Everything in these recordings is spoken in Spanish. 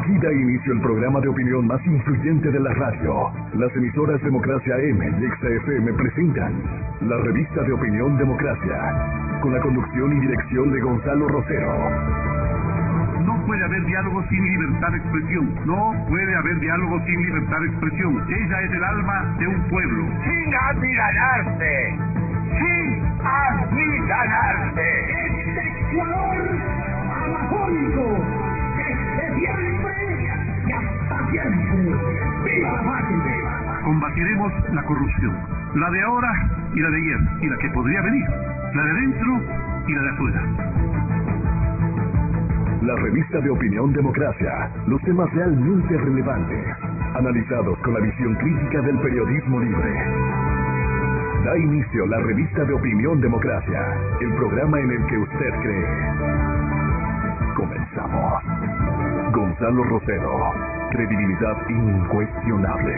Aquí da inicio el programa de opinión más influyente de la radio. Las emisoras Democracia M y XFM presentan la revista de opinión Democracia, con la conducción y dirección de Gonzalo Rosero. No puede haber diálogo sin libertad de expresión. No puede haber diálogo sin libertad de expresión. Ella es el alma de un pueblo. Sin amilanarse. Sin amilanarse. Ecuador amazónico. Desde siempre y hasta siempre. ¡Viva la patria! Combatiremos la corrupción. La de ahora y la de ayer. Y la que podría venir. La de dentro y la de afuera. La revista de opinión Democracia, los temas realmente relevantes, analizados con la visión crítica del periodismo libre. Da inicio la revista de opinión Democracia, el programa en el que usted cree. Comenzamos. Gonzalo Rosero, credibilidad incuestionable.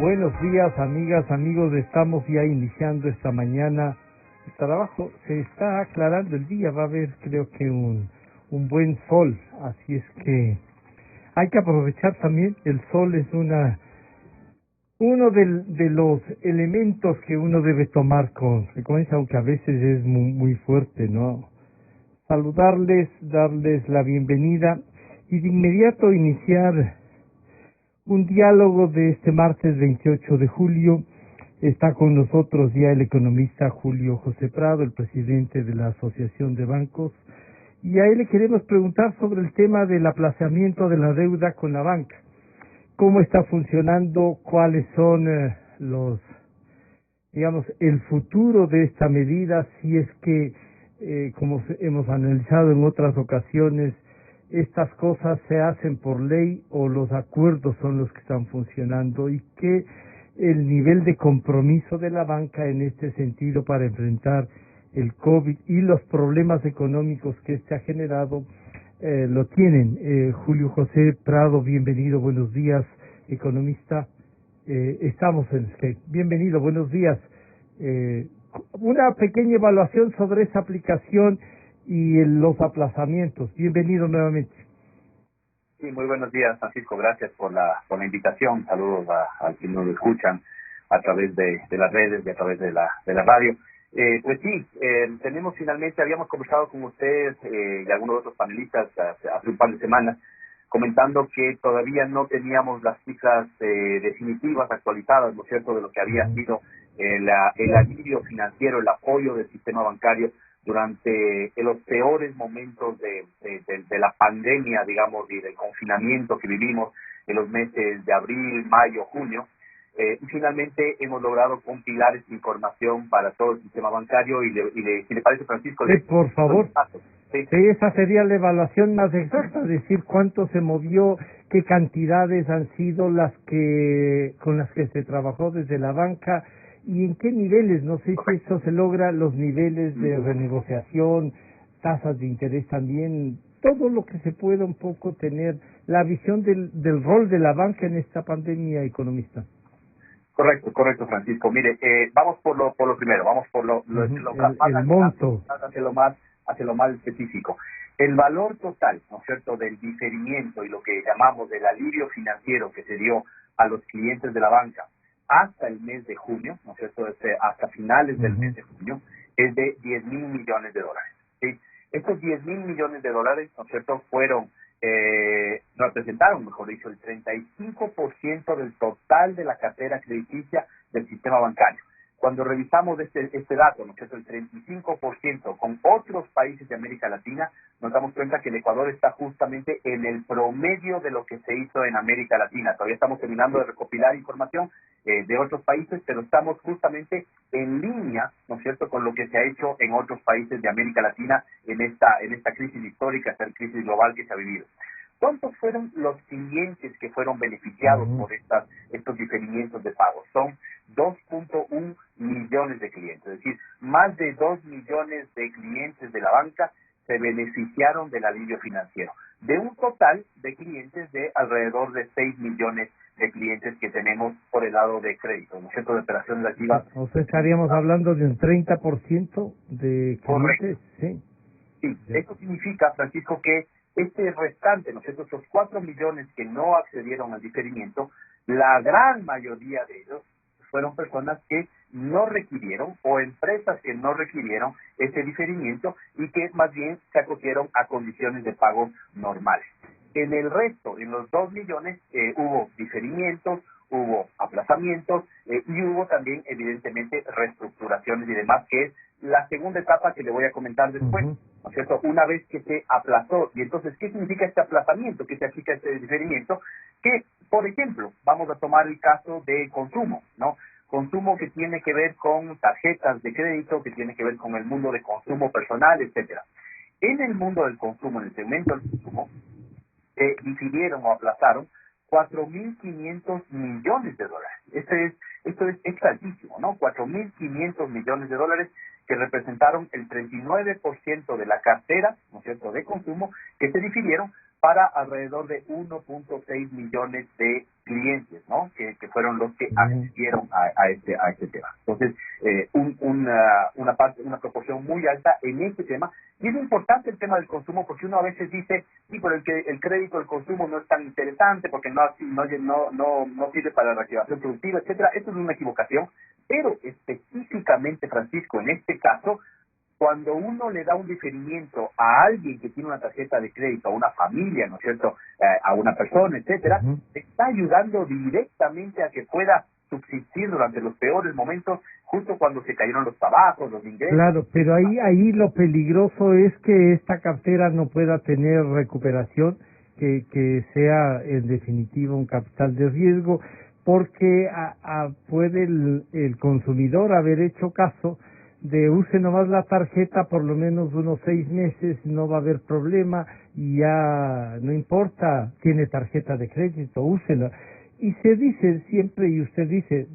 Buenos días, amigas, amigos. Estamos ya iniciando esta mañana el trabajo. Se está aclarando el día. Va a haber, creo que, un buen sol. Así es que hay que aprovechar también. El sol es uno de los elementos que uno debe tomar con frecuencia, aunque a veces es muy fuerte, ¿no? Saludarles, darles la bienvenida y de inmediato iniciar un diálogo de este martes 28 de julio. Está con nosotros ya el economista Julio José Prado, el presidente de la Asociación de Bancos, y a él le queremos preguntar sobre el tema del aplazamiento de la deuda con la banca. ¿Cómo está funcionando? ¿Cuáles son el futuro de esta medida? Si es que, como hemos analizado en otras ocasiones, estas cosas se hacen por ley o los acuerdos son los que están funcionando, y que el nivel de compromiso de la banca en este sentido para enfrentar el COVID y los problemas económicos que este ha generado lo tienen. Julio José Prado, bienvenido, buenos días, economista. Estamos en Skype. Bienvenido, buenos días. Una pequeña evaluación sobre esa aplicación y los aplazamientos. Bienvenido nuevamente. Sí, muy buenos días, Francisco. Gracias por la invitación. Saludos a quienes nos escuchan a través de las redes y a través de la radio. Pues sí, tenemos finalmente, habíamos conversado con usted y algunos otros panelistas hace un par de semanas, comentando que todavía no teníamos las cifras definitivas, actualizadas, ¿no es cierto?, de lo que había sido el alivio financiero, el apoyo del sistema bancario durante los peores momentos de la pandemia, digamos, y del confinamiento que vivimos en los meses de abril, mayo, junio. Y finalmente hemos logrado compilar esta información para todo el sistema bancario si le parece, Francisco... por favor. Sí, esa sería la evaluación más exacta, es decir, cuánto se movió, qué cantidades han sido con las que se trabajó desde la banca, y en qué niveles. No sé si eso se logra, los niveles de renegociación, tasas de interés también, todo lo que se pueda un poco tener, la visión del rol de la banca en esta pandemia, economista. Correcto, Francisco. Mire, vamos por lo primero, vamos por el monto. Hacia lo más específico. El valor total, ¿no es cierto?, del diferimiento y lo que llamamos del alivio financiero que se dio a los clientes de la banca hasta el mes de junio, ¿no es cierto?, hasta finales del mes de junio, es de $10,000 millones, ¿sí? Estos $10,000 millones, ¿no es cierto?, representaron, mejor dicho, el 35% del total de la cartera crediticia del sistema bancario. Cuando revisamos este dato, ¿no es cierto?, el 35% con otros países de América Latina, nos damos cuenta que el Ecuador está justamente en el promedio de lo que se hizo en América Latina. Todavía estamos terminando de recopilar información de otros países, pero estamos justamente en línea, ¿no es cierto?, con lo que se ha hecho en otros países de América Latina en esta crisis histórica, esta crisis global que se ha vivido. ¿Cuántos fueron los clientes que fueron beneficiados por estos diferimientos de pagos? Son 2.1 millones de clientes, es decir, más de 2 millones de clientes de la banca se beneficiaron del alivio financiero, de un total de clientes de alrededor de 6 millones de clientes que tenemos por el lado de crédito, ¿no es cierto?, de operaciones activas. O sea, estaríamos hablando de un 30% de clientes. Sí. Sí, esto significa, Francisco, que este restante, ¿no es cierto?, esos 4 millones que no accedieron al diferimiento, la gran mayoría de ellos fueron personas que no requirieron o empresas que no requirieron ese diferimiento y que más bien se acogieron a condiciones de pago normales. En el resto, en los 2 millones, hubo diferimientos, hubo aplazamientos y hubo también, evidentemente, reestructuraciones y demás, que es la segunda etapa que le voy a comentar después, ¿no es cierto? Una vez que se aplazó, y entonces, ¿qué significa este aplazamiento? ¿Qué significa este diferimiento? Que, por ejemplo, vamos a tomar el caso de consumo, ¿no? Consumo que tiene que ver con tarjetas de crédito, que tiene que ver con el mundo de consumo personal, etcétera. En el mundo del consumo, en el segmento del consumo, se difirieron o aplazaron 4.500 millones de dólares. Esto es altísimo, ¿no? 4.500 millones de dólares que representaron el 39% de la cartera, ¿no es cierto?, de consumo, que se difirieron para alrededor de 1.6 millones de clientes, ¿no?, que fueron los que accedieron a este tema. Entonces, una proporción muy alta en este tema. Y es importante el tema del consumo porque uno a veces dice, sí, pero el crédito del consumo no es tan interesante porque no sirve para la reactivación productiva, etcétera. Esto es una equivocación, pero específicamente, Francisco, en este caso, cuando uno le da un diferimiento a alguien que tiene una tarjeta de crédito, a una familia, ¿no es cierto?, a una persona, etcétera, está ayudando directamente a que pueda subsistir durante los peores momentos, justo cuando se cayeron los trabajos, los ingresos. Claro, pero ahí lo peligroso es que esta cartera no pueda tener recuperación, que sea en definitiva un capital de riesgo, porque puede el consumidor haber hecho caso de use nomás la tarjeta por lo menos unos 6 meses, no va a haber problema, y ya no importa, tiene tarjeta de crédito, úsela. Y se dice siempre, y usted dice,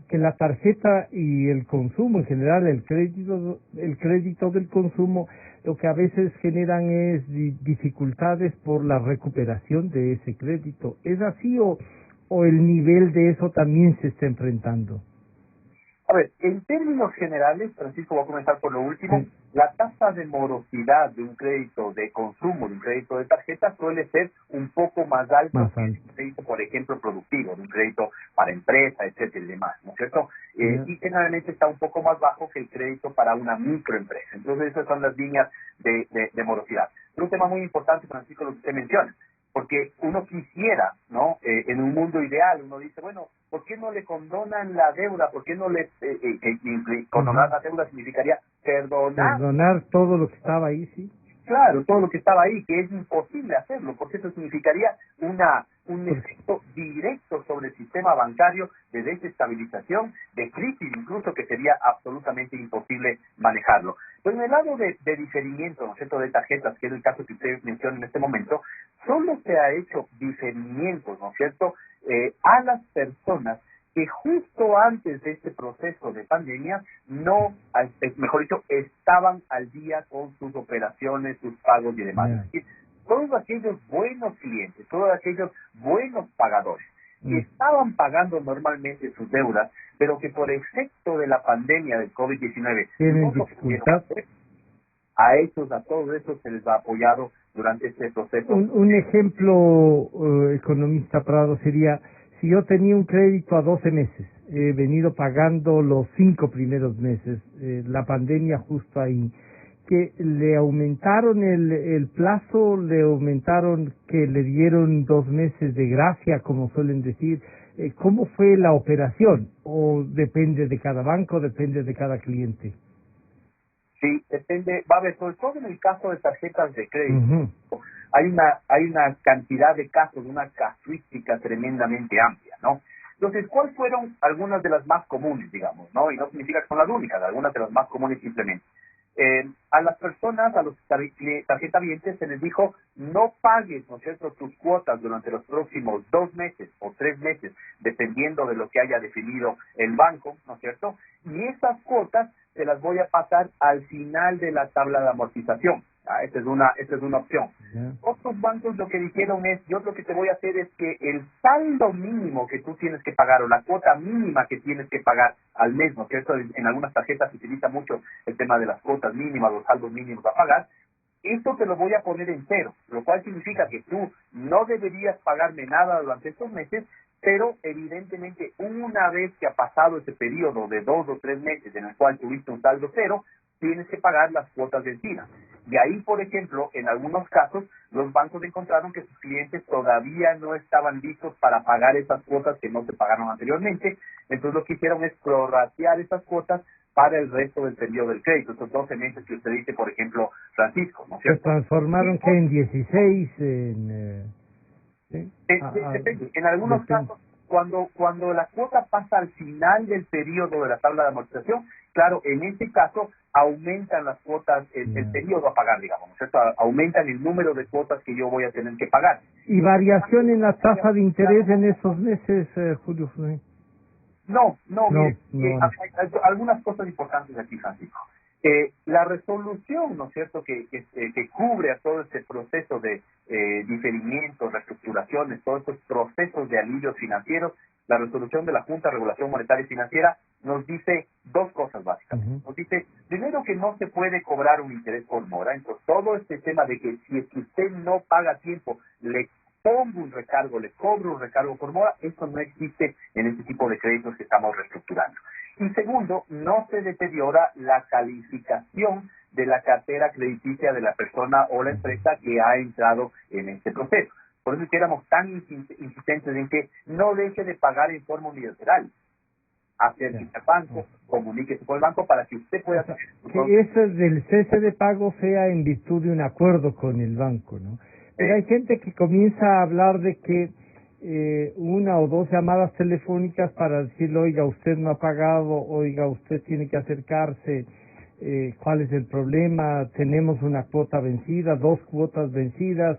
que la tarjeta y el consumo en general, el crédito del consumo, lo que a veces generan es dificultades por la recuperación de ese crédito. ¿Es así o el nivel de eso también se está enfrentando? A ver, en términos generales, Francisco, voy a comenzar por lo último, la tasa de morosidad de un crédito de consumo, de un crédito de tarjeta, suele ser un poco más alta que un crédito, por ejemplo, productivo, de un crédito para empresa, etcétera y demás, ¿no es cierto? Y generalmente está un poco más bajo que el crédito para una microempresa. Entonces, esas son las líneas de morosidad. Es un tema muy importante, Francisco, lo que usted menciona, porque uno quisiera, ¿no? En un mundo ideal, uno dice, bueno, ¿por qué no le condonan la deuda? ¿Por qué no le condonar la deuda significaría perdonar todo lo que estaba ahí, sí? Claro, todo lo que estaba ahí, que es imposible hacerlo, porque eso significaría un efecto directo sobre el sistema bancario de desestabilización, de crisis incluso, que sería absolutamente imposible manejarlo. Pero en el lado de diferimiento, ¿no es cierto?, de tarjetas, que es el caso que usted menciona en este momento, solo se ha hecho diferimientos, ¿no es cierto?, a las personas que justo antes de este proceso de pandemia mejor dicho, estaban al día con sus operaciones, sus pagos y demás. Es decir, todos aquellos buenos clientes, todos aquellos buenos pagadores que estaban pagando normalmente sus deudas, pero que por efecto de la pandemia del COVID-19 tienen dificultad. A todos esos se les ha apoyado durante este proceso. Un ejemplo, economista Prado, sería, si yo tenía un crédito a 12 meses, he venido pagando los 5 primeros meses, la pandemia justo ahí, que le aumentaron el plazo, le aumentaron que le dieron 2 meses de gracia, como suelen decir. ¿Cómo fue la operación? ¿O depende de cada banco, depende de cada cliente? Sí, depende, va a ver, sobre todo en el caso de tarjetas de crédito, Ujú. hay una cantidad de casos, una casuística tremendamente amplia, ¿no? Entonces, ¿cuáles fueron algunas de las más comunes, digamos, no? Y no significa que son las únicas, algunas de las más comunes simplemente. A las personas, a los tarjetavientes, se les dijo, no pagues, ¿no es cierto?, tus cuotas durante los próximos 2 meses o 3 meses, dependiendo de lo que haya definido el banco, ¿no es cierto? Y esas cuotas se las voy a pasar al final de la tabla de amortización. Esta es una opción. Ya. Otros bancos lo que dijeron es, yo lo que te voy a hacer es que el saldo mínimo que tú tienes que pagar o la cuota mínima que tienes que pagar al mes, ¿no es cierto? En algunas tarjetas se utiliza mucho el tema de las cuotas mínimas, los saldos mínimos a pagar. Esto te lo voy a poner en cero, lo cual significa que tú no deberías pagarme nada durante estos meses, pero evidentemente una vez que ha pasado ese periodo de 2 o 3 meses en el cual tuviste un saldo cero, tienes que pagar las cuotas vencidas. Y ahí, por ejemplo, en algunos casos, los bancos encontraron que sus clientes todavía no estaban listos para pagar esas cuotas que no se pagaron anteriormente. Entonces lo que hicieron es prorratear esas cuotas para el resto del periodo del crédito, esos 12 meses que usted dice, por ejemplo, Francisco, ¿no es Se cierto? transformaron que en 16, ¿sí? Depende. En algunos Depende. casos, cuando la cuota pasa al final del periodo de la tabla de amortización, claro, en este caso aumentan las cuotas, el periodo a pagar, digamos, ¿no es cierto? Aumentan el número de cuotas que yo voy a tener que pagar. ¿Y variación en la tasa de interés en esos meses, Julio? No, No, mire, no. hay algunas cosas importantes aquí, Francisco. La resolución, ¿no es cierto?, que cubre a todo este proceso de diferimientos, reestructuraciones, todos estos procesos de alivios financieros, la resolución de la Junta de Regulación Monetaria y Financiera nos dice 2 cosas básicamente. Ujú. Nos dice, primero, que no se puede cobrar un interés por mora. Entonces, todo este tema de que si es que usted no paga a tiempo, le pongo un recargo, le cobro un recargo por mora, eso no existe en este tipo de créditos que estamos reestructurando. Y segundo, no se deteriora la calificación de la cartera crediticia de la persona o la empresa que ha entrado en este proceso. Por eso es que éramos tan insistentes en que no deje de pagar en forma unilateral. Acérquese al banco, comuníquese con el banco para que usted pueda... Que eso del cese de pago sea en virtud de un acuerdo con el banco, ¿no? Pero hay gente que comienza a hablar de que 1 o 2 llamadas telefónicas para decirle, oiga, usted no ha pagado, oiga, usted tiene que acercarse, cuál es el problema, tenemos una cuota vencida, 2 cuotas vencidas,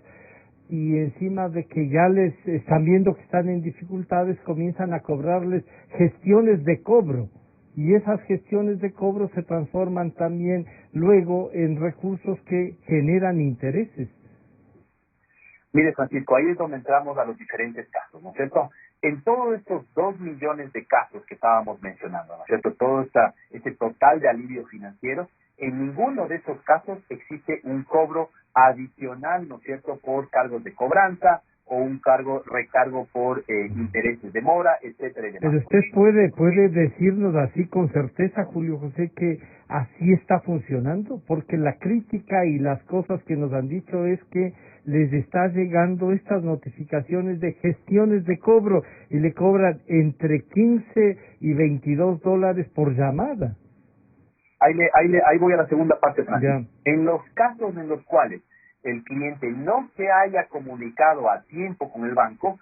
y encima de que ya les están viendo que están en dificultades, comienzan a cobrarles gestiones de cobro. Y esas gestiones de cobro se transforman también luego en recursos que generan intereses. Mire, Francisco, ahí es donde entramos a los diferentes casos, ¿no es cierto? En todos estos 2 millones de casos que estábamos mencionando, ¿no es cierto? Todo este total de alivio financiero, en ninguno de esos casos existe un cobro adicional, ¿no es cierto?, por cargos de cobranza o un recargo por intereses de mora, etcétera y demás. Pero usted puede decirnos así con certeza, Julio José, que así está funcionando, porque la crítica y las cosas que nos han dicho es que les está llegando estas notificaciones de gestiones de cobro y le cobran entre 15 y 22 dólares por llamada. Ahí voy a la segunda parte, Francisco. Ya. En los casos en los cuales el cliente no se haya comunicado a tiempo con el banco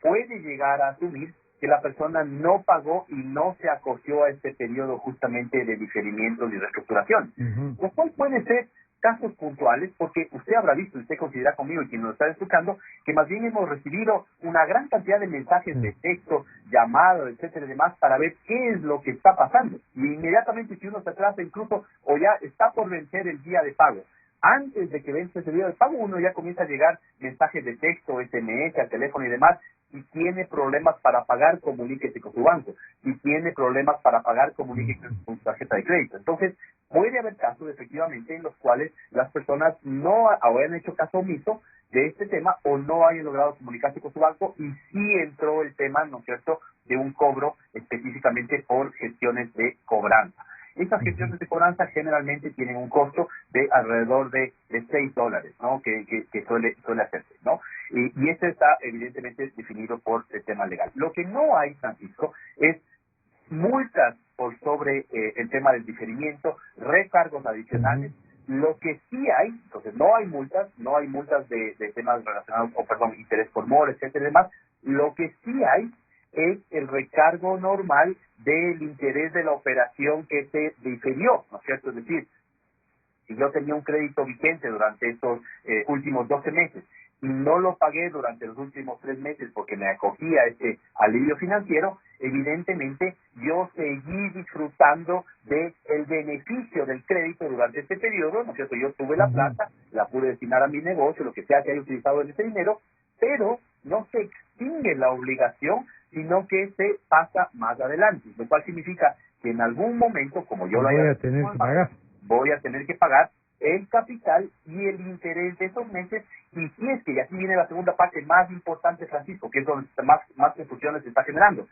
puede llegar a asumir que la persona no pagó y no se acogió a este periodo justamente de diferimientos y reestructuración. Uh-huh. Lo cual puede ser casos puntuales, porque usted habrá visto, usted considera conmigo y quien nos está escuchando, que más bien hemos recibido una gran cantidad de mensajes de texto, llamados, etcétera y demás, para ver qué es lo que está pasando. Y inmediatamente, si uno se atrasa incluso, o ya está por vencer el día de pago, antes de que vence ese día de pago, uno ya comienza a llegar mensajes de texto, SMS, al teléfono y demás. Si tiene problemas para pagar, comuníquese con su banco. Si tiene problemas para pagar, comuníquese con su tarjeta de crédito. Entonces, puede haber casos, efectivamente, en los cuales las personas no hayan hecho caso omiso de este tema o no hayan logrado comunicarse con su banco y sí entró el tema, ¿no es cierto?, de un cobro específicamente por gestiones de cobranza. Estas gestiones de cobranza generalmente tienen un costo de alrededor de 6 dólares, ¿no?, que suele hacerse, ¿no? Y este está evidentemente definido por el tema legal. Lo que no hay, Francisco, es multas por sobre el tema del diferimiento, recargos adicionales. Lo que sí hay, entonces no hay multas de temas relacionados, interés por mora, etcétera y demás. Lo que sí hay es el recargo normal del interés de la operación que se diferió, ¿no es cierto? Es decir, si yo tenía un crédito vigente durante estos últimos 12 meses y no lo pagué durante los últimos 3 meses porque me acogía a ese alivio financiero, evidentemente yo seguí disfrutando del beneficio del crédito durante este periodo, ¿no es cierto? Yo tuve la plata, la pude destinar a mi negocio, lo que sea que haya utilizado ese dinero, pero no se extingue la obligación, sino que se pasa más adelante, lo cual significa que en algún momento, como yo voy a tener que pagar, voy a tener que pagar el capital y el interés de esos meses. Y si es que, y aquí viene la segunda parte más importante, Francisco, que es donde más confusiones se está generando,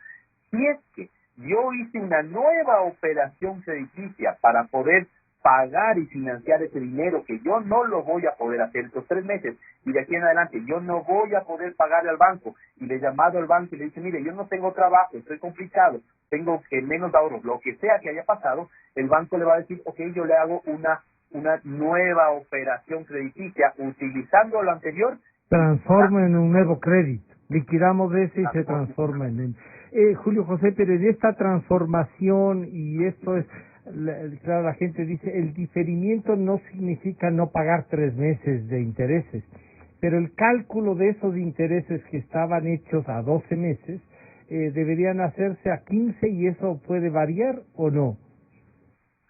si es que yo hice una nueva operación crediticia para poder pagar y financiar ese dinero que yo no lo voy a poder hacer estos 3 meses y de aquí en adelante yo no voy a poder pagarle al banco, y le he llamado al banco y le dice, mire, yo no tengo trabajo, estoy complicado, tengo menos ahorros, lo que sea que haya pasado, el banco le va a decir, ok, yo le hago una nueva operación crediticia utilizando lo anterior. Transforma en un nuevo crédito, liquidamos ese y se transforma en Julio José, pero en esta transformación, y esto es, claro, la gente dice, el diferimiento no significa no pagar 3 meses de intereses, pero el cálculo de esos intereses que estaban hechos a 12 meses, deberían hacerse a 15, y eso puede variar o no.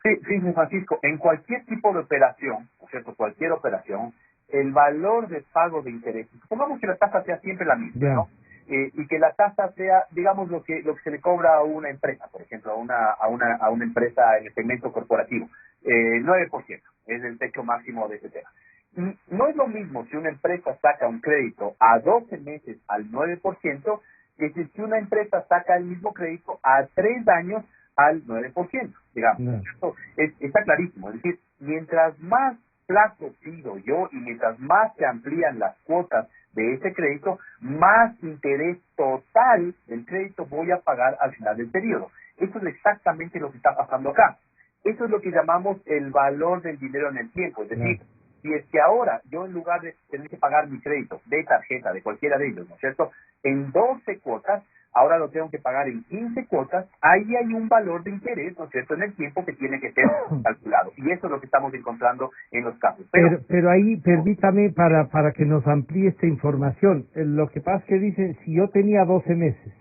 Sí, Francisco, en cualquier tipo de operación, ¿no es cierto? Cualquier operación, el valor de pago de intereses, supongamos que la tasa sea siempre la misma, ¿no? Y que la tasa sea, digamos, lo que se le cobra a una empresa, por ejemplo, a una empresa en el segmento corporativo, 9%, es el techo máximo de ese tema. Y no es lo mismo si una empresa saca un crédito a 12 meses al 9%, que si una empresa saca el mismo crédito a 3 años al 9%, digamos. No. Esto está clarísimo. Es decir, mientras más plazo pido yo y mientras más se amplían las cuotas de ese crédito, más interés total del crédito voy a pagar al final del periodo. Eso es exactamente lo que está pasando acá. Eso es lo que llamamos el valor del dinero en el tiempo. Es decir, si es que ahora yo, en lugar de tener que pagar mi crédito de tarjeta, de cualquiera de ellos, ¿no es cierto?, en 12 cuotas, ahora lo tengo que pagar en 15 cuotas, ahí hay un valor de interés, ¿no es cierto?, en el tiempo que tiene que ser calculado. Y eso es lo que estamos encontrando en los casos. Pero ahí, permítame, para que nos amplíe esta información, lo que pasa es que dicen, si yo tenía 12 meses,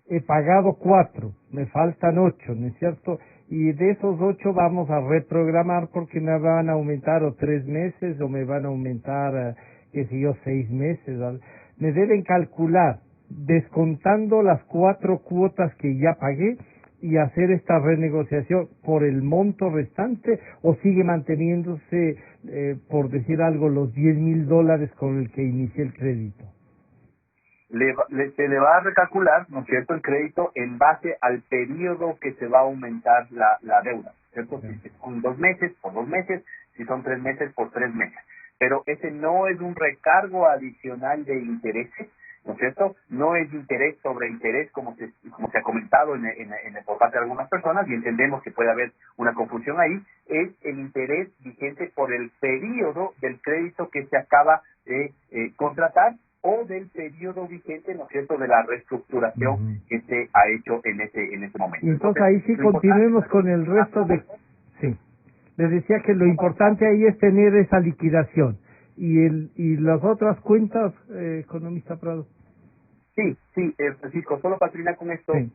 he pagado 4, me faltan 8, ¿no es cierto?, y de esos 8 vamos a reprogramar porque me van a aumentar o 3 meses o me van a aumentar, 6 meses, ¿vale? Me deben calcular descontando las 4 cuotas que ya pagué y hacer esta renegociación por el monto restante, o sigue manteniéndose, por decir algo, los $10,000 con el que inicié el crédito. Se le va a recalcular, ¿no es cierto?, el crédito en base al periodo que se va a aumentar la deuda, ¿cierto? Si son 2 meses, por 2 meses, si son 3 meses, por 3 meses. Pero ese no es un recargo adicional de intereses, ¿no es cierto? No es interés sobre interés como se ha comentado por parte de algunas personas, y entendemos que puede haber una confusión ahí. Es el interés vigente por el periodo del crédito que se acaba de contratar, o del periodo vigente, ¿no es cierto?, de la reestructuración que se ha hecho en ese momento. Y entonces ahí sí continuemos con el resto de... Sí, les decía que lo importante ahí es tener esa liquidación. ¿Y las otras cuentas, economista Prado? Sí, Francisco, solo para terminar con esto, sí.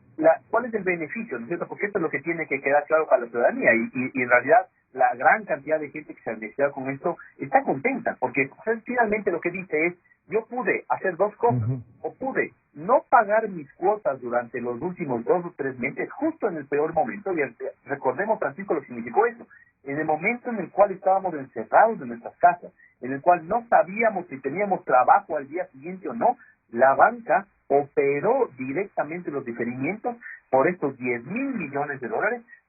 ¿Cuál es el beneficio, ¿no es cierto? Porque esto es lo que tiene que quedar claro para la ciudadanía, y en realidad la gran cantidad de gente que se ha beneficiado con esto está contenta, porque finalmente lo que dice es, yo pude hacer 2 cosas, o pude no pagar mis cuotas durante los últimos 2 o 3 meses, justo en el peor momento, y recordemos, Francisco, lo que significó eso, en el momento en el cual estábamos encerrados en nuestras casas, en el cual no sabíamos si teníamos trabajo al día siguiente o no, la banca operó directamente los diferimientos por estos $10,000 millones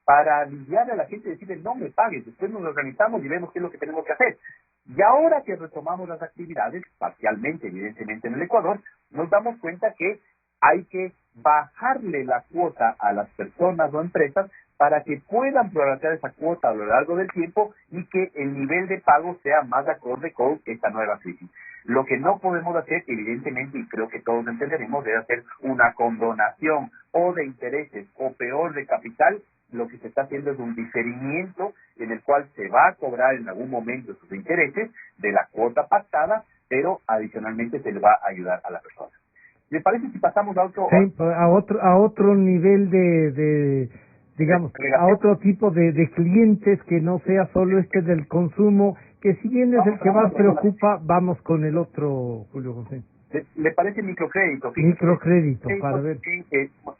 para aliviar a la gente y decirle, no me pagues, después nos organizamos y vemos qué es lo que tenemos que hacer. Y ahora que retomamos las actividades, parcialmente, evidentemente en el Ecuador, nos damos cuenta que hay que bajarle la cuota a las personas o empresas para que puedan prorratear esa cuota a lo largo del tiempo y que el nivel de pago sea más acorde con esta nueva crisis. Lo que no podemos hacer, evidentemente, y creo que todos entenderemos, es hacer una condonación o de intereses o peor de capital. Lo que se está haciendo es un diferimiento en el cual se va a cobrar en algún momento sus intereses de la cuota pactada, pero adicionalmente se le va a ayudar a la persona. ¿Le parece si pasamos a otro? Sí, a otro nivel de digamos, a otro tipo de clientes que no sea solo este del consumo, que si bien es el que más preocupa, vamos con el otro, Julio José. ¿Le parece microcrédito? Microcrédito, para ver. Sí,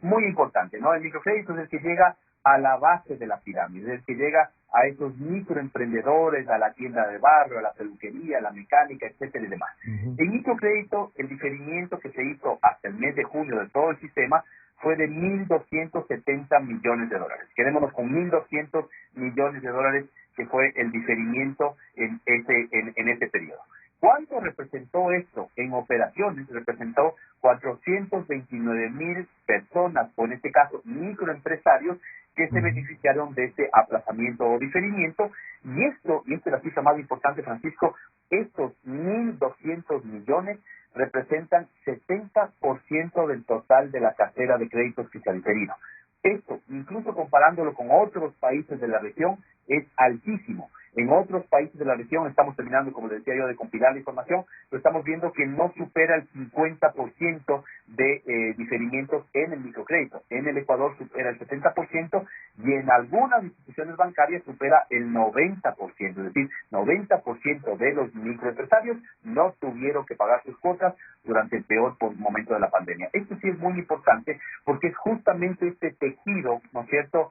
muy importante, ¿no? El microcrédito es el que llega a la base de la pirámide, es el que llega a esos microemprendedores, a la tienda de barrio, a la peluquería, a la mecánica, etcétera y demás. El microcrédito, el diferimiento que se hizo hasta el mes de junio de todo el sistema fue de 1.270 millones de dólares. Quedémonos con 1.200 millones de dólares que fue el diferimiento en ese periodo. ¿Cuánto representó esto en operaciones? Representó 429.000 personas, o en este caso microempresarios, que se beneficiaron de este aplazamiento o diferimiento. Y esta es la cifra más importante, Francisco, estos 1.200 millones representan 70% del total de la cartera de créditos que se ha diferido. Esto, incluso comparándolo con otros países de la región, es altísimo. En otros países de la región, estamos terminando, como les decía yo, de compilar la información, pero estamos viendo que no supera el 50% de diferimientos en el microcrédito. En el Ecuador supera el 70% y en algunas instituciones bancarias supera el 90%. Es decir, 90% de los microempresarios no tuvieron que pagar sus cuotas durante el peor momento de la pandemia. Esto sí es muy importante porque es justamente este tejido, ¿no es cierto?,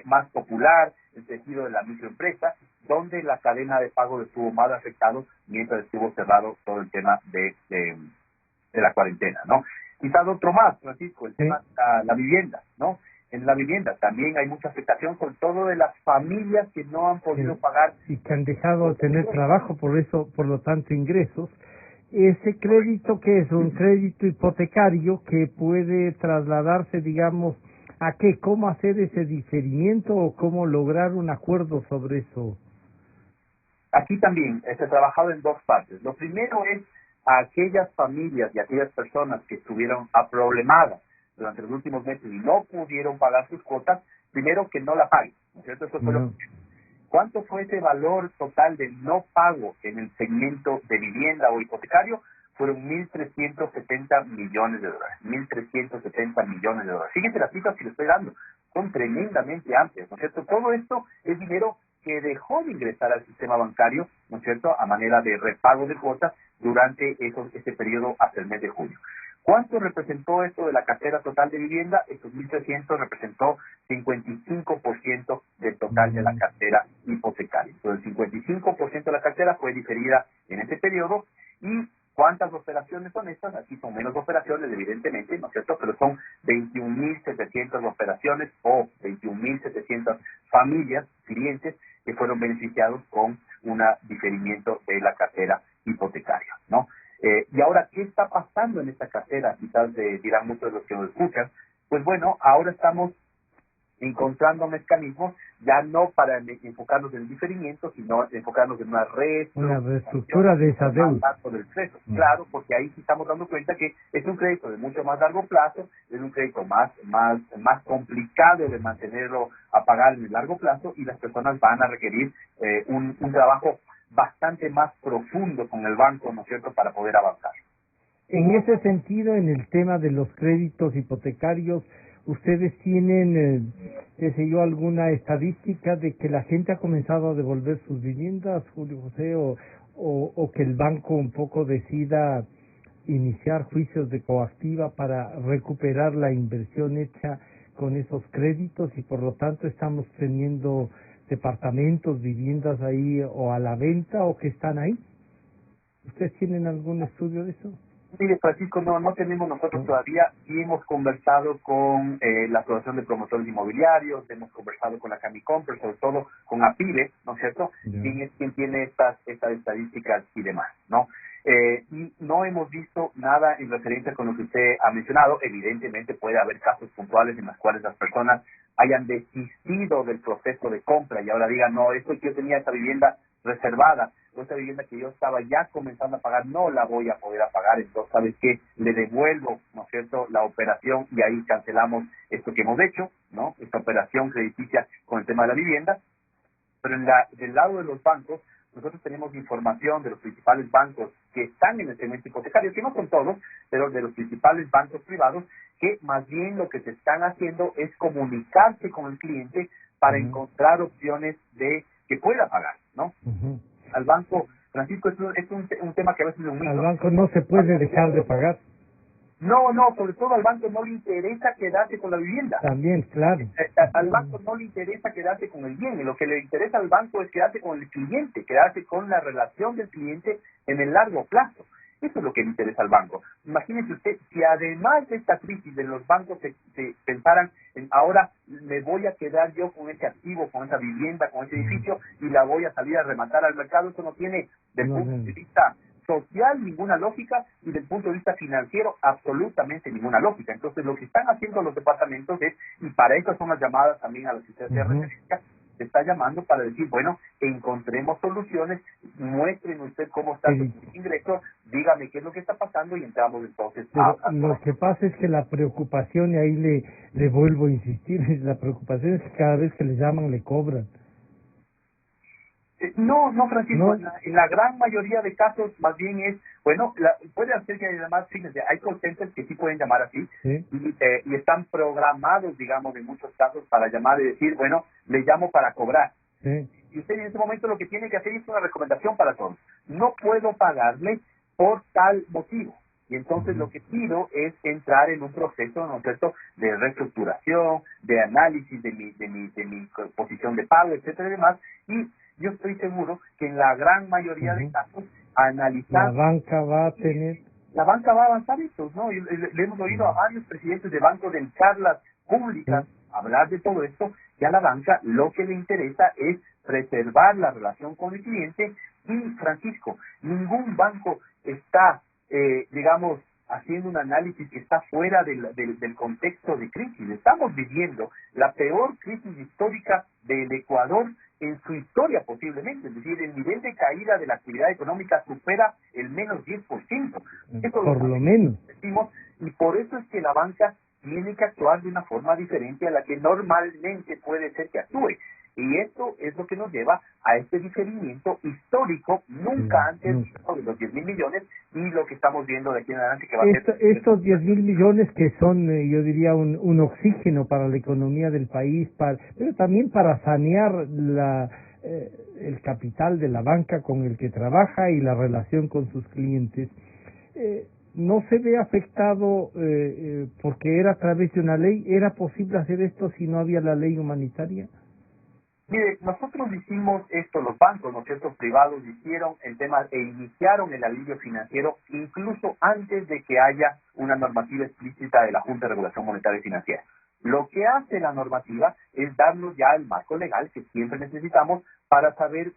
más popular, el tejido de la microempresa, donde la cadena de pago estuvo más afectado mientras estuvo cerrado todo el tema de la cuarentena, ¿no? Quizás otro más, Francisco, el tema de la vivienda, ¿no? En la vivienda también hay mucha afectación, sobre todo de las familias que no han podido pagar. Y que han dejado de tener trabajo, por lo tanto ingresos. Ese crédito que es un crédito hipotecario que puede trasladarse, digamos, ¿a qué? ¿Cómo hacer ese diferimiento o cómo lograr un acuerdo sobre eso? Aquí también se ha trabajado en dos partes. Lo primero es a aquellas familias y aquellas personas que estuvieron problemadas durante los últimos meses y no pudieron pagar sus cuotas, primero que no la paguen, ¿no es cierto? Eso fue lo primero. ¿Cuánto fue ese valor total de no pago en el segmento de vivienda o hipotecario? Fueron 1.370 millones de dólares. 1.370 millones de dólares. Fíjense las cifras que le estoy dando. Son tremendamente amplias, ¿no es cierto? Todo esto es dinero que dejó de ingresar al sistema bancario, ¿no es cierto?, a manera de repago de cuotas durante ese periodo hasta el mes de junio. ¿Cuánto representó esto de la cartera total de vivienda? Estos 1.300 representó 55% del total de la cartera hipotecaria. Entonces, el 55% de la cartera fue diferida en ese periodo. ¿Y cuántas operaciones son estas? Aquí son menos operaciones, evidentemente, ¿no es cierto?, pero son 21.700 operaciones o 21.700 familias, clientes, que fueron beneficiados con un diferimiento de la cartera hipotecaria, ¿no? Y ahora, ¿qué está pasando en esta cartera? Quizás dirán muchos de los que nos escuchan. Pues bueno, ahora estamos encontrando mecanismos ya no para enfocarnos en el diferimiento, sino enfocarnos en una reestructura de esa deuda. Claro, porque ahí sí estamos dando cuenta que es un crédito de mucho más largo plazo, es un crédito más complicado de mantenerlo a pagar en el largo plazo y las personas van a requerir un trabajo bastante más profundo con el banco, ¿no es cierto?, para poder avanzar. En ese sentido, en el tema de los créditos hipotecarios, ¿ustedes tienen, qué sé yo, alguna estadística de que la gente ha comenzado a devolver sus viviendas, Julio José, o que el banco un poco decida iniciar juicios de coactiva para recuperar la inversión hecha con esos créditos y por lo tanto estamos teniendo departamentos, viviendas ahí o a la venta o que están ahí? ¿Ustedes tienen algún estudio de eso? Mire, Francisco, no tenemos nosotros todavía. Sí hemos conversado con la Asociación de Promotores Inmobiliarios, hemos conversado con la Camicom, pero sobre todo con APIBE, ¿no es cierto? ¿Quién tiene estas estadísticas y demás, ¿no? Y no hemos visto nada en referencia con lo que usted ha mencionado. Evidentemente puede haber casos puntuales en los cuales las personas hayan desistido del proceso de compra y ahora digan, no, esto que yo tenía esta vivienda reservada, o esta vivienda que yo estaba ya comenzando a pagar, no la voy a poder pagar, entonces, ¿sabes qué? Le devuelvo, ¿no es cierto?, la operación y ahí cancelamos esto que hemos hecho, ¿no?, esta operación crediticia con el tema de la vivienda. Pero del lado de los bancos, nosotros tenemos información de los principales bancos que están en el segmento hipotecario, que no son todos, pero de los principales bancos privados, que más bien lo que se están haciendo es comunicarse con el cliente para encontrar opciones de que pueda pagar, ¿no? Al banco, Francisco, es un tema que a veces es un mito. Al banco no se puede dejar de pagar. No, sobre todo al banco no le interesa quedarse con la vivienda. También, claro. Al banco no le interesa quedarse con el bien, y lo que le interesa al banco es quedarse con el cliente, quedarse con la relación del cliente en el largo plazo. Eso es lo que le interesa al banco. Imagínese usted, si además de esta crisis de los bancos se pensaran en ahora me voy a quedar yo con ese activo, con esa vivienda, con ese edificio y la voy a salir a rematar al mercado, eso no tiene del punto de vista social ninguna lógica y del punto de vista financiero absolutamente ninguna lógica. Entonces lo que están haciendo los departamentos es, y para eso son las llamadas también a las que usted hacía referencia, se está llamando para decir, bueno, encontremos soluciones, muestren usted cómo está su ingreso, dígame qué es lo que está pasando y entramos entonces a lo que pasa es que la preocupación, y ahí le vuelvo a insistir, la preocupación es que cada vez que le llaman le cobran. No, Francisco, ¿no? En la gran mayoría de casos más bien es, bueno, puede hacer que además, fíjense, hay call centers que sí pueden llamar así, ¿sí? Y están programados, digamos, en muchos casos para llamar y decir, bueno, le llamo para cobrar. Sí. Y usted en ese momento lo que tiene que hacer es una recomendación para todos. No puedo pagarle por tal motivo. Y entonces lo que pido es entrar en un proceso, ¿no es cierto?, de reestructuración, de análisis de mi posición de pago, etcétera y demás. Y yo estoy seguro que en la gran mayoría de casos, analizar... La banca va a avanzar esto, ¿no? Le hemos oído a varios presidentes de bancos en charlas públicas hablar de todo esto, que a la banca lo que le interesa es preservar la relación con el cliente. Y, Francisco, ningún banco está, digamos, haciendo un análisis que está fuera del contexto de crisis. Estamos viviendo la peor crisis histórica del Ecuador en su historia posiblemente, es decir, el nivel de caída de la actividad económica supera el menos 10%. Eso por lo menos. Decimos, y por eso es que la banca tiene que actuar de una forma diferente a la que normalmente puede ser que actúe. Y esto es lo que nos lleva a este diferimiento histórico, nunca antes de los 10.000 millones, y lo que estamos viendo de aquí en adelante que va a ser... Estos 10.000 millones que son, yo diría, un oxígeno para la economía del país, pero también para sanear el capital de la banca con el que trabaja y la relación con sus clientes. No se ve afectado porque era a través de una ley. ¿Era posible hacer esto si no había la ley humanitaria? Mire, nosotros hicimos esto, los bancos, ¿no es cierto?, privados hicieron el tema e iniciaron el alivio financiero incluso antes de que haya una normativa explícita de la Junta de Regulación Monetaria y Financiera. Lo que hace la normativa es darnos ya el marco legal que siempre necesitamos para saber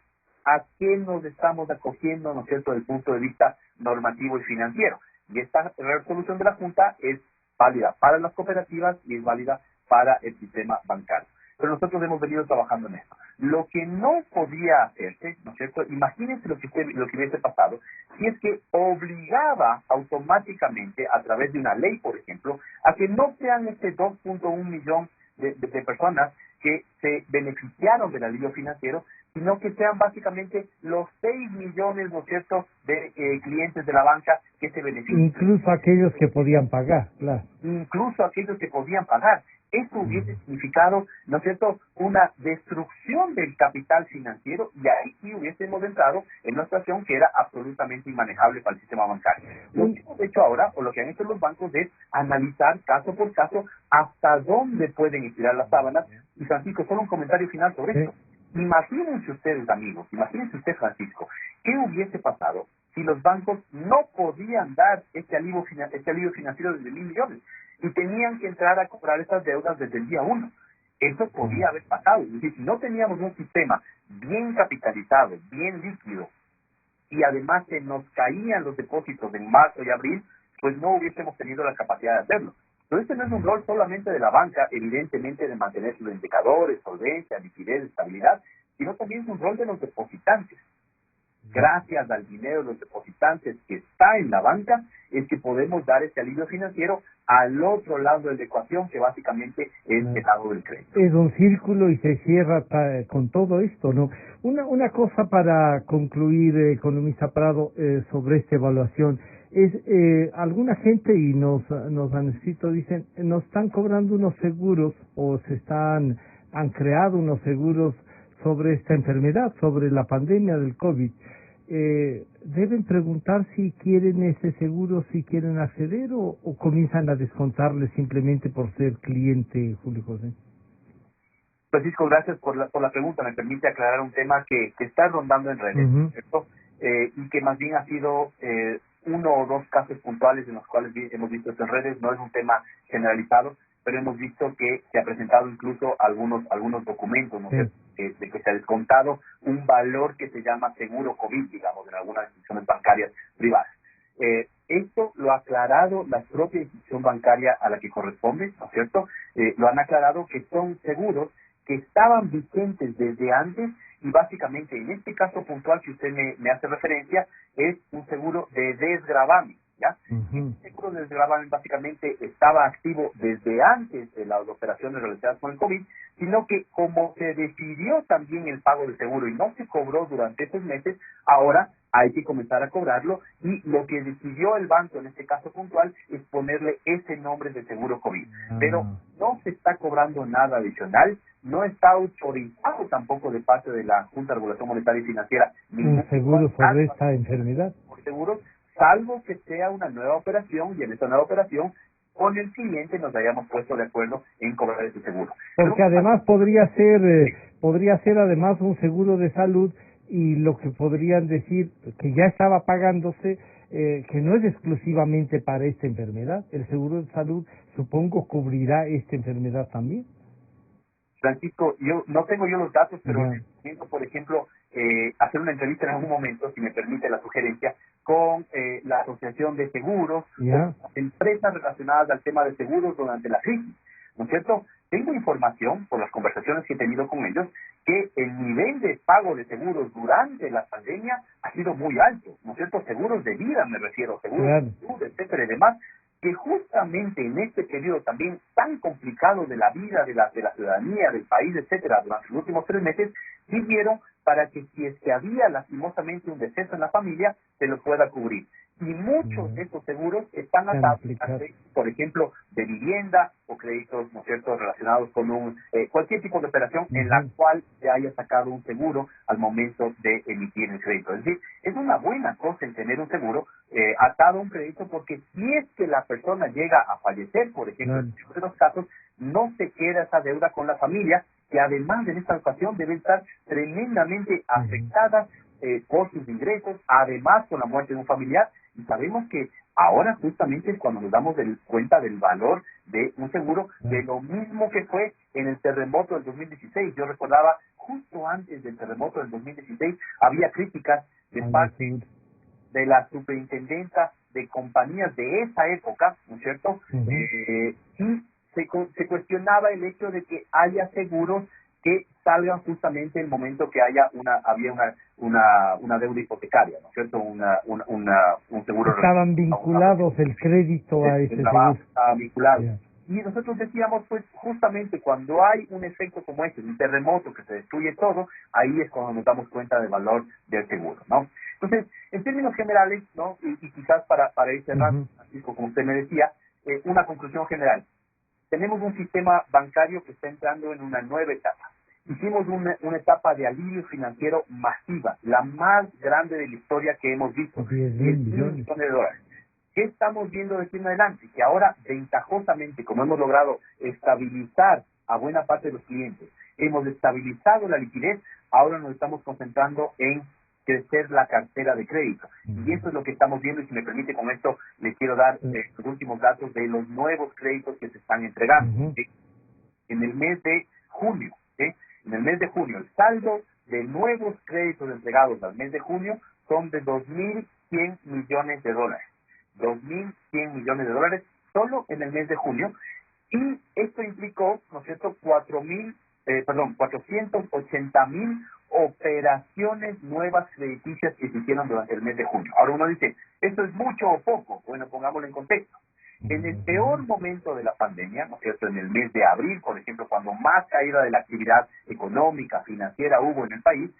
a qué nos estamos acogiendo, ¿no es cierto?, desde el punto de vista normativo y financiero. Y esta resolución de la Junta es válida para las cooperativas y es válida para el sistema bancario. Pero nosotros hemos venido trabajando en esto. Lo que no podía hacerse, ¿no es cierto? Imagínense lo que hubiese pasado si es que obligaba automáticamente, a través de una ley, por ejemplo, a que no sean 2.1 millón de personas que se beneficiaron del alivio financiero, sino que sean básicamente los 6 millones, ¿no es cierto?, de clientes de la banca que se benefician. Incluso aquellos que podían pagar, claro. Incluso aquellos que podían pagar. Eso hubiese significado, ¿no es cierto?, una destrucción del capital financiero, y ahí sí hubiésemos entrado en una situación que era absolutamente inmanejable para el sistema bancario. Lo que hemos hecho ahora, o lo que han hecho los bancos, es analizar caso por caso hasta dónde pueden estirar las sábanas. Y, Francisco, solo un comentario final sobre esto. Imagínense ustedes, amigos, imagínense usted, Francisco, ¿qué hubiese pasado si los bancos no podían dar este alivio financiero de 1.000 millones y tenían que entrar a cobrar esas deudas desde el día 1? Eso podía haber pasado. Es decir, si no teníamos un sistema bien capitalizado, bien líquido, y además se nos caían los depósitos en marzo y abril, pues no hubiésemos tenido la capacidad de hacerlo. Pero este no es un rol solamente de la banca, evidentemente de mantener sus indicadores, solvencia, liquidez, estabilidad, sino también es un rol de los depositantes. Gracias al dinero de los depositantes que está en la banca, es que podemos dar ese alivio financiero al otro lado de la ecuación, que básicamente es el lado del crédito. Es un círculo y se cierra con todo esto, ¿no? Una cosa para concluir, economista Prado, sobre esta evaluación, es alguna gente, y nos han escrito, dicen, nos están cobrando unos seguros, o han creado unos seguros sobre esta enfermedad, sobre la pandemia del COVID. Deben preguntar si quieren ese seguro, si quieren acceder, o comienzan a descontarle simplemente por ser cliente, Julio José. Francisco, gracias por la pregunta. Me permite aclarar un tema que está rondando en redes, ¿cierto? Y que más bien ha sido uno o dos casos puntuales en los cuales hemos visto esto en redes. No es un tema generalizado, pero hemos visto que se ha presentado incluso algunos documentos, ¿no? De que se ha descontado un valor que se llama seguro COVID, digamos, en algunas instituciones bancarias privadas. Esto lo ha aclarado la propia institución bancaria a la que corresponde, ¿no es cierto? Lo han aclarado que son seguros que estaban vigentes desde antes, y básicamente en este caso puntual que usted me hace referencia es un seguro de desgravamen, ¿ya? El seguro de desgravamen básicamente estaba activo desde antes de las operaciones realizadas con el COVID, sino que como se decidió también el pago del seguro y no se cobró durante esos meses, ahora hay que comenzar a cobrarlo, y lo que decidió el banco en este caso puntual es ponerle ese nombre de seguro COVID. Pero no se está cobrando nada adicional, no está autorizado tampoco de parte de la Junta de Regulación Monetaria y Financiera un seguro sobre esta enfermedad. Por seguros, salvo que sea una nueva operación, y en esta nueva operación con el cliente nos hayamos puesto de acuerdo en cobrar ese seguro. Porque además podría ser además un seguro de salud, y lo que podrían decir que ya estaba pagándose, que no es exclusivamente para esta enfermedad. El seguro de salud, supongo, cubrirá esta enfermedad también. Francisco, no tengo los datos, pero pienso, por ejemplo, hacer una entrevista en algún momento, si me permite la sugerencia, con la Asociación de Seguros, o empresas relacionadas al tema de seguros durante la crisis, ¿no es cierto? Tengo información, por las conversaciones que he tenido con ellos, que el nivel de pago de seguros durante la pandemia ha sido muy alto, ¿no es cierto? Seguros de vida, me refiero, seguros de salud, etcétera y demás, que justamente en este periodo también tan complicado de la vida de la ciudadanía, del país, etcétera, durante los últimos 3 meses, sirvieron para que si es que había lastimosamente un deceso en la familia, se lo pueda cubrir. Y muchos de estos seguros están atados, por ejemplo, de vivienda o créditos, ¿no es cierto?, relacionados con cualquier tipo de operación en la cual se haya sacado un seguro al momento de emitir el crédito. Es decir, es una buena cosa el tener un seguro atado a un crédito, porque si es que la persona llega a fallecer, por ejemplo, en los casos, no se queda esa deuda con la familia, que además en esta ocasión debe estar tremendamente afectada por sus ingresos, además con la muerte de un familiar. Y sabemos que ahora justamente es cuando nos damos cuenta del valor de un seguro, de lo mismo que fue en el terremoto del 2016. Yo recordaba, justo antes del terremoto del 2016, había críticas de parte de la superintendenta de compañías de esa época, ¿no es cierto? Y se cuestionaba el hecho de que haya seguros que salgan justamente en el momento que había una deuda hipotecaria, ¿no es cierto? Un seguro. Estaban vinculados el crédito a ese seguro. Estaba vinculado. Y nosotros decíamos, pues justamente cuando hay un efecto como este, un terremoto que se destruye todo, ahí es cuando nos damos cuenta del valor del seguro, ¿no? Entonces, en términos generales, ¿no? Y quizás para ir cerrando, Francisco, como usted me decía, una conclusión general. Tenemos un sistema bancario que está entrando en una nueva etapa. Hicimos una etapa de alivio financiero masiva, la más grande de la historia que hemos visto, 10.000 millones de dólares. ¿Qué estamos viendo de aquí en adelante? Que ahora, ventajosamente, como hemos logrado estabilizar a buena parte de los clientes, hemos estabilizado la liquidez, ahora nos estamos concentrando en crecer la cartera de crédito. Y eso es lo que estamos viendo, y si me permite, con esto les quiero dar los últimos datos de los nuevos créditos que se están entregando. En el mes de junio, el saldo de nuevos créditos entregados al mes de junio son de 2.100 millones de dólares. 2.100 millones de dólares solo en el mes de junio. Y esto implicó, ¿no es cierto?, 480.000 operaciones nuevas crediticias que se hicieron durante el mes de junio. Ahora uno dice, ¿esto es mucho o poco? Bueno, pongámoslo en contexto. En el peor momento de la pandemia, ¿no es cierto?, en el mes de abril, por ejemplo, cuando más caída de la actividad económica, financiera hubo en el país,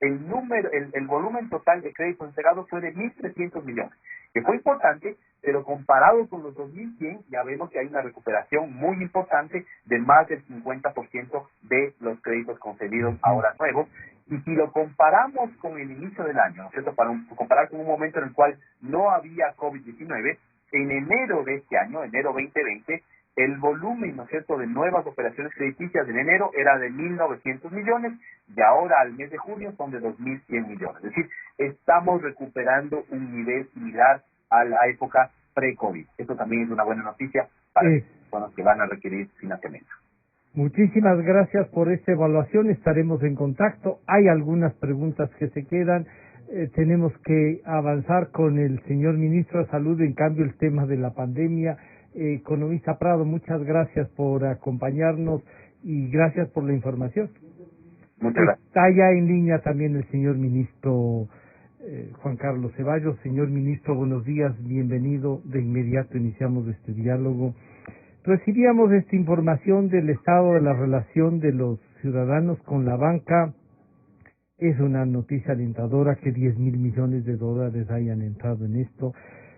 el volumen total de créditos entregados fue de 1.300 millones, que fue importante, pero comparado con los 2.100, ya vemos que hay una recuperación muy importante de más del 50% de los créditos concedidos ahora nuevos. Y si lo comparamos con el inicio del año, ¿no es cierto?, para comparar con un momento en el cual no había COVID-19, en enero de este año, enero 2020, el volumen, ¿no es cierto?, de nuevas operaciones crediticias en enero era de 1.900 millones y ahora al mes de junio son de 2.100 millones. Es decir, estamos recuperando un nivel similar a la época pre-COVID. Esto también es una buena noticia para las personas que van a requerir financiamiento. Muchísimas gracias por esta evaluación. Estaremos en contacto. Hay algunas preguntas que se quedan. Tenemos que avanzar con el señor ministro de Salud. En cambio, el tema de la pandemia. Economista Prado, muchas gracias por acompañarnos y gracias por la información. Muchas gracias. Está ya en línea también el señor ministro Juan Carlos Ceballos. Señor ministro, buenos días, bienvenido. De inmediato iniciamos este diálogo. Recibíamos esta información del estado de la relación de los ciudadanos con la banca. Es una noticia alentadora que 10.000 millones de dólares hayan entrado en esto.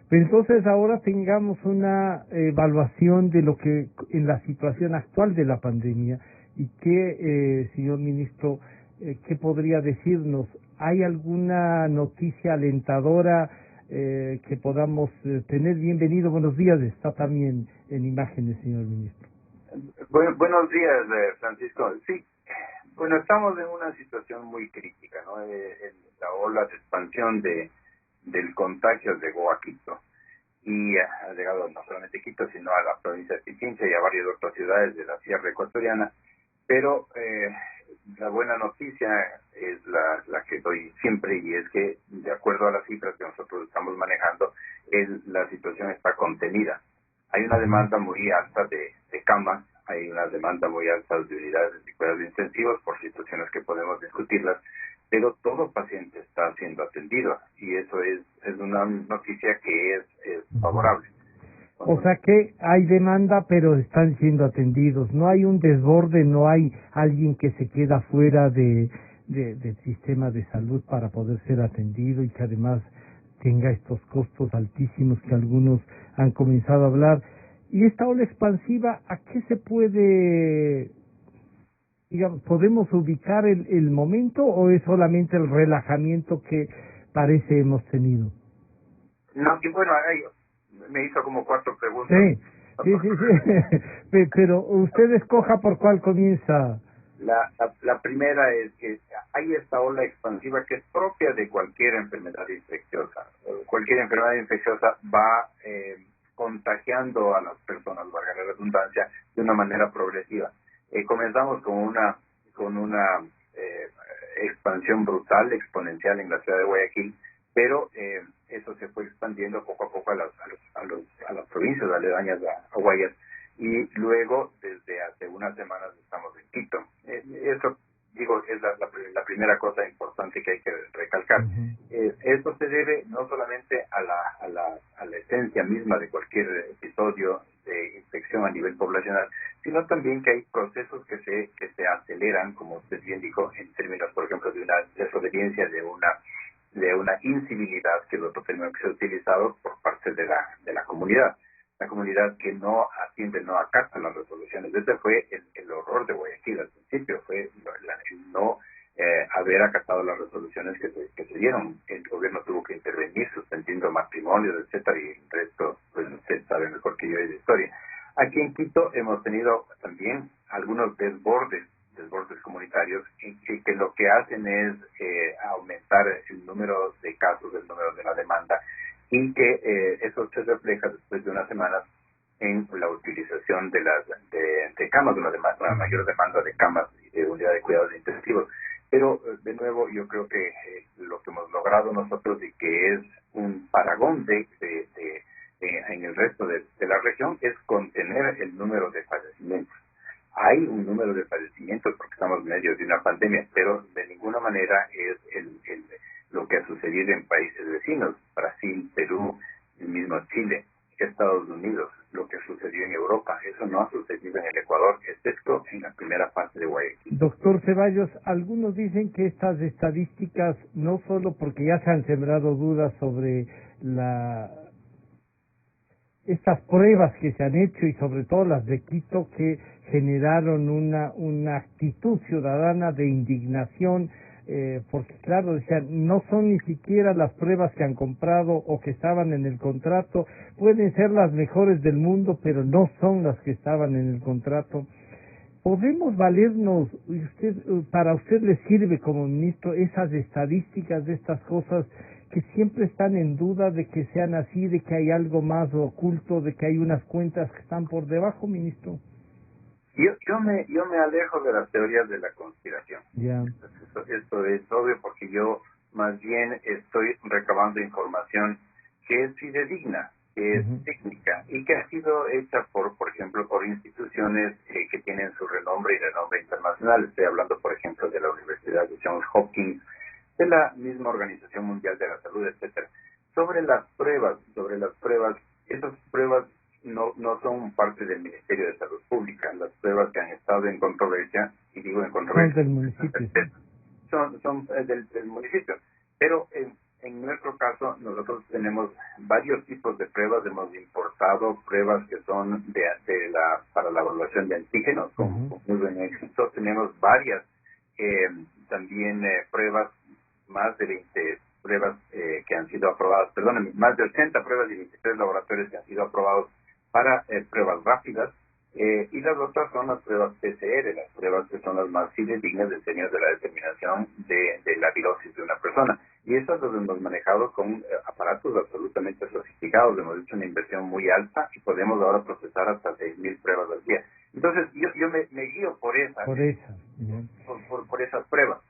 Pero entonces ahora tengamos una evaluación de lo que en la situación actual de la pandemia y que, señor ministro, ¿qué podría decirnos? ¿Hay alguna noticia alentadora que podamos tener? Bienvenido, buenos días. Está también en imágenes, señor ministro. Buenos días, Francisco. Sí, bueno, estamos en una situación muy crítica, ¿no? La ola de expansión del contagio llegó a Quito y ha llegado no solamente a Quito, sino a la provincia de Pichincha y a varias otras ciudades de la sierra ecuatoriana. Pero la buena noticia es la que doy siempre, y es que, de acuerdo a las cifras que nosotros estamos manejando, la situación está contenida. Hay una demanda muy alta de camas, hay una demanda muy alta de unidades de cuidados intensivos por situaciones que podemos discutirlas, pero todo paciente está siendo atendido y eso es una noticia que es favorable. O sea que hay demanda, pero están siendo atendidos. No hay un desborde, no hay alguien que se queda fuera del sistema de salud para poder ser atendido y que además tenga estos costos altísimos que algunos han comenzado a hablar. Y esta ola expansiva, ¿a qué se puede, digamos, podemos ubicar el momento o es solamente el relajamiento que parece hemos tenido? No, que bueno, me hizo como 4 preguntas. Sí. Pero usted escoja por cuál comienza. La primera es que hay esta ola expansiva que es propia de cualquier enfermedad infecciosa. Cualquier enfermedad infecciosa va contagiando a las personas, valga la redundancia, de una manera progresiva. Comenzamos con una expansión brutal, exponencial en la ciudad de Guayaquil, pero eso se fue expandiendo poco a poco a las provincias aledañas a Guayas, y luego desde hace unas semanas estamos en Quito. Eso, digo, es la primera cosa importante que hay que recalcar. Esto se debe no solamente a la esencia misma de cualquier episodio de infección a nivel poblacional, sino también que hay procesos que se aceleran, como usted bien dijo, en términos, por ejemplo, de una desobediencia, de una incivilidad, que es otro término que se ha utilizado por parte de la comunidad. La comunidad que no atiende, no acata las resoluciones. Ese fue el horror de Guayaquil al principio, fue el no haber acatado las resoluciones que se dieron. El gobierno tuvo que intervenir suspendiendo matrimonios, etcétera, y el resto, pues usted sabe mejor que yo de la historia. Aquí en Quito hemos tenido también algunos desbordes comunitarios que lo que hacen es aumentar el número de casos, el número de la demanda, y que eso se refleja después de unas semanas en la utilización de camas, una mayor demanda de camas y de unidades de cuidados intensivos. Pero de yo creo que lo que hemos logrado nosotros y que es un paragón en el resto de la región es contener el número de fallecimientos. Hay un número de fallecimientos porque estamos en medio de una pandemia, pero de ninguna manera es lo que ha sucedido en países vecinos, Brasil, Perú, el mismo Chile, Estados Unidos, lo que sucedió en Europa. Eso no ha sucedido en el Ecuador, excepto en la primera fase de Guayaquil. Doctor Ceballos, algunos dicen que estas estadísticas, no solo porque ya se han sembrado dudas sobre estas pruebas que se han hecho y sobre todo las de Quito, que generaron una actitud ciudadana de indignación, porque claro, decían, no son ni siquiera las pruebas que han comprado o que estaban en el contrato, pueden ser las mejores del mundo, pero no son las que estaban en el contrato. ¿Podemos valernos, para usted le sirve como ministro, esas estadísticas de estas cosas que siempre están en duda de que sean así, de que hay algo más oculto, de que hay unas cuentas que están por debajo, ministro? Yo me alejo de las teorías de la conspiración. Ya. Esto es obvio porque yo más bien estoy recabando información que es fidedigna, que es técnica y que ha sido hecha por ejemplo, por instituciones que tienen su renombre y renombre internacional. Estoy hablando, por ejemplo, de la Universidad de Johns Hopkins, de la misma Organización Mundial de la Salud, etcétera. Sobre las pruebas, esas pruebas no son parte del Ministerio de Salud Pública. Las pruebas que han estado en controversia, y digo en controversia, son del municipio. Son del municipio. Pero en nuestro caso, nosotros tenemos varios tipos de pruebas. Hemos importado pruebas que son para la evaluación de antígenos, con muy buen éxito. Tenemos varias también pruebas, más de 20 pruebas que han sido aprobadas, perdónenme, más de 80 pruebas y 23 laboratorios que han sido aprobados para pruebas rápidas, y las otras son las pruebas PCR, las pruebas que son las más fidedignas en términos de la determinación de la virosis de una persona. Y estas las hemos manejado con aparatos absolutamente sofisticados. Hemos hecho una inversión muy alta y podemos ahora procesar hasta 6.000 pruebas al día. Entonces, yo me guío por esas pruebas.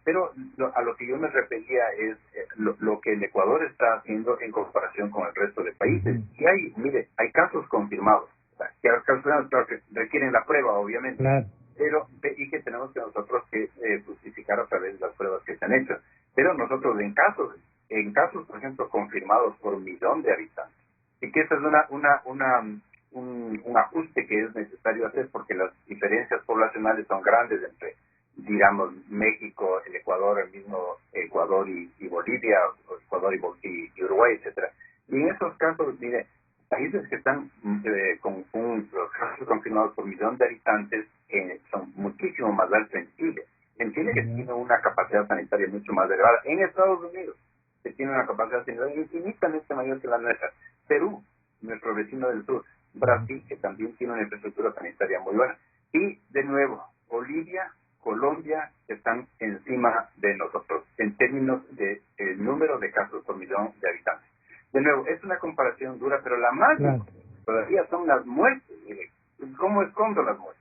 Pero a lo que yo me refería es lo que el Ecuador está haciendo en comparación con el resto de países. Y hay casos confirmados, o sea, que los casos claro, que requieren la prueba, obviamente, claro, pero y que tenemos que nosotros que justificar a través de las pruebas que se han hecho. Pero nosotros en casos, por ejemplo, confirmados por 1.000.000 de habitantes, y que ese es un ajuste que es necesario hacer porque las diferencias poblacionales son grandes entre, digamos, México, el Ecuador, el mismo Ecuador y Bolivia, o Ecuador y Uruguay, etcétera. Y en esos casos, mire, países que están con los casos confirmados por 1.000.000 de habitantes son muchísimo más altos en Chile. En Chile que tiene una capacidad sanitaria mucho más elevada. En Estados Unidos que tiene una capacidad sanitaria infinitamente mayor que la nuestra. Perú, nuestro vecino del sur. Brasil, que también tiene una infraestructura sanitaria muy buena. Y, de nuevo, Bolivia, Colombia están encima de nosotros en términos de número de casos por 1.000.000 de habitantes. De nuevo, es una comparación dura, pero la más todavía son las muertes. Mire, ¿cómo escondo las muertes?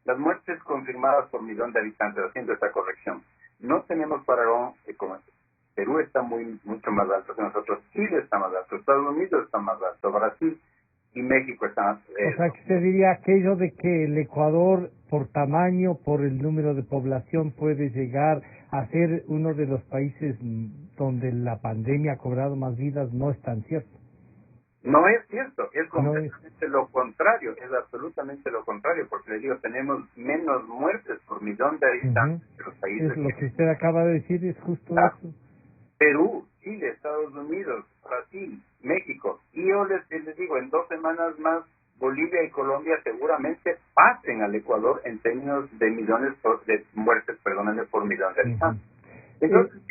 Las muertes confirmadas por 1.000.000 de habitantes, haciendo esta corrección. No tenemos paragón como Perú está mucho más alto que nosotros, Chile está más alto, Estados Unidos está más alto, Brasil y México están... o sea, que usted diría aquello de que el Ecuador, por tamaño, por el número de población, puede llegar a ser uno de los países donde la pandemia ha cobrado más vidas, no es tan cierto. No es cierto, es completamente lo contrario, es absolutamente lo contrario, porque le digo, tenemos menos muertes por 1.000.000 de habitantes que los países... Es lo que usted acaba de decir, es justo eso. Perú, Chile, Estados Unidos, Brasil, México, y yo les digo, en 2 semanas más, Bolivia y Colombia seguramente pasen al Ecuador en términos de millones de muertes, perdónenme, por 1.000.000 de habitantes. Entonces,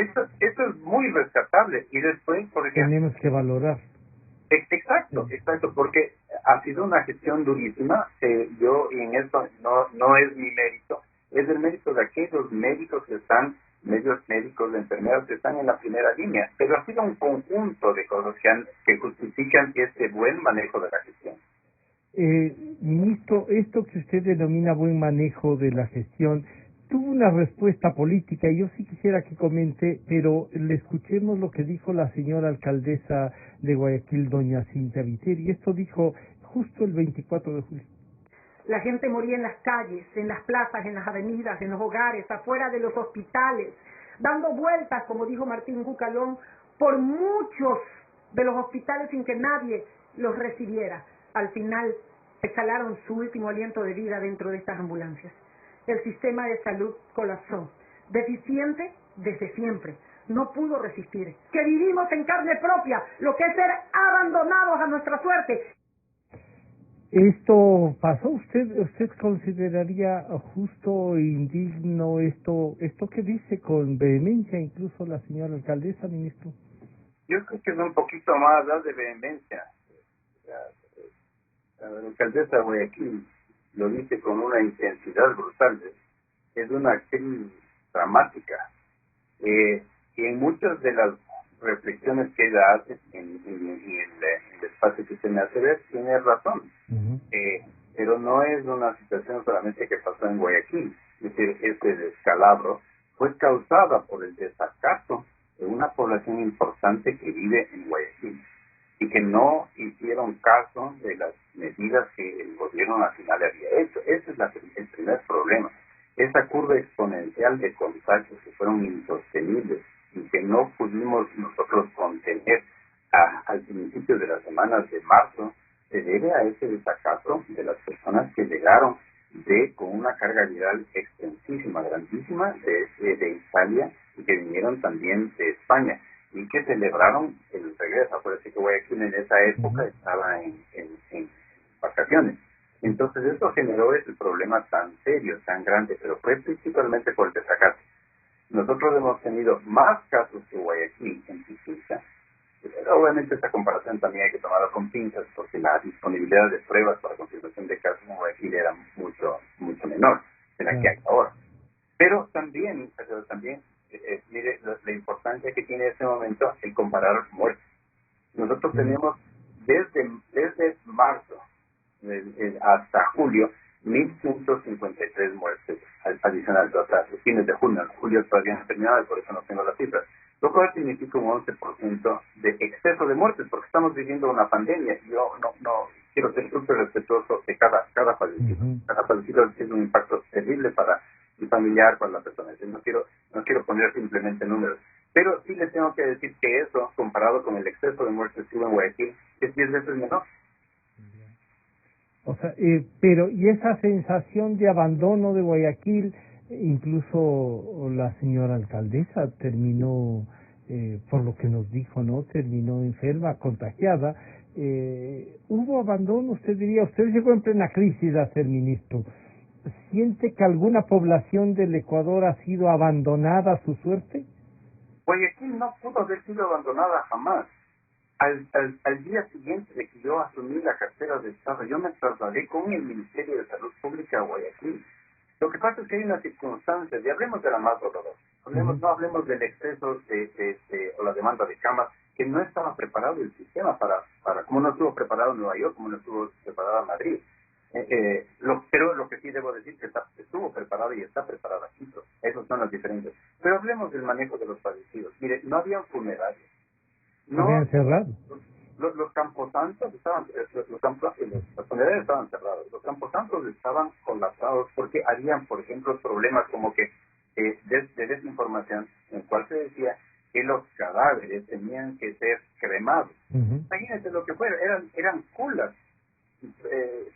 esto es muy rescatable, y después, por ejemplo... Tenemos que valorar. Exacto, porque ha sido una gestión durísima. Yo, y en esto no es mi mérito, es el mérito de aquellos médicos que están, medios médicos, de enfermeras que están en la primera línea, pero ha sido un conjunto de cosas que justifican este buen manejo de la gestión. Ministro, esto que usted denomina buen manejo de la gestión, tuvo una respuesta política y yo sí quisiera que comente, pero le escuchemos lo que dijo la señora alcaldesa de Guayaquil, doña Cintia Viteri, y esto dijo justo el 24 de julio. La gente moría en las calles, en las plazas, en las avenidas, en los hogares, afuera de los hospitales, dando vueltas, como dijo Martín Cucalón, por muchos de los hospitales sin que nadie los recibiera. Al final exhalaron su último aliento de vida dentro de estas ambulancias. El sistema de salud colapsó, deficiente desde siempre, no pudo resistir. Que vivimos en carne propia lo que es ser abandonados a nuestra suerte. ¿Esto pasó? ¿Usted consideraría justo e indigno esto que dice con vehemencia incluso la señora alcaldesa, ministro? Yo creo que es un poquito más de vehemencia. La alcaldesa de Guayaquil lo dice con una intensidad brutal. Es una actriz dramática. Y en muchas de las reflexiones que ella hace en el espacio que usted me hace ver, tiene razón. Pero no es una situación solamente que pasó en Guayaquil. Es decir, este descalabro fue causada por el desacato de una población importante que vive en Guayaquil y que no hicieron caso de las medidas que el gobierno nacional había hecho. Ese es el primer problema. Esa curva exponencial de contagios que fueron insostenibles y que no pudimos nosotros contener al principio de las semanas de marzo, se debe a ese desacato de las personas que llegaron con una carga viral extensísima, grandísima, de Italia y que vinieron también de España y que celebraron el regreso. Acuérdense que Guayaquil en esa época estaba en vacaciones. Entonces eso generó ese problema tan serio, tan grande, pero fue principalmente por el desacato. Nosotros hemos tenido más casos que Guayaquil en Pichincha. Obviamente esta comparación también hay que tomarla con pinzas porque la disponibilidad de pruebas para confirmación de casos en Guayaquil era mucho menor de la que hay ahora. Pero también mire la importancia que tiene en este momento el comparar muertes. Nosotros tenemos desde marzo hasta julio 1.153 muertes adicionales, o sea, fines de junio. Julio todavía no ha terminado y por eso no tengo las cifras. Lo cual significa un 11% de exceso de muertes, porque estamos viviendo una pandemia. Yo no quiero ser súper respetuoso de cada fallecido. Cada fallecido tiene un impacto terrible para mi familiar, para la persona. No quiero poner simplemente números. Pero sí les tengo que decir que eso, comparado con el exceso de muertes que hubo en Guayaquil, es 10 veces menor. O sea, pero y esa sensación de abandono de Guayaquil, incluso la señora alcaldesa terminó, por lo que nos dijo, ¿no? Terminó enferma, contagiada. ¿Hubo abandono? Usted diría, usted llegó en plena crisis a ser ministro. ¿Siente que alguna población del Ecuador ha sido abandonada a su suerte? Guayaquil no pudo haber sido abandonada jamás. Al día siguiente de que yo asumí la cartera de Estado, yo me trasladé con el Ministerio de Salud Pública a Guayaquil. Lo que pasa es que hay unas circunstancias, y hablemos de la más dolorosa, no hablemos del exceso o la demanda de camas, que no estaba preparado el sistema para como no estuvo preparado Nueva York, como no estuvo preparada Madrid. Pero lo que sí debo decir que estuvo preparado y está preparada Quito. Esas son las diferencias. Pero hablemos del manejo de los fallecidos. Mire, no había funerarios. No habían cerrado. Los camposantos estaban, los funerarios estaban cerrados. Los camposantos estaban colapsados porque habían, por ejemplo, problemas como que de desinformación, en el cual se decía que los cadáveres tenían que ser cremados. Imagínense lo que fuera, eran culas,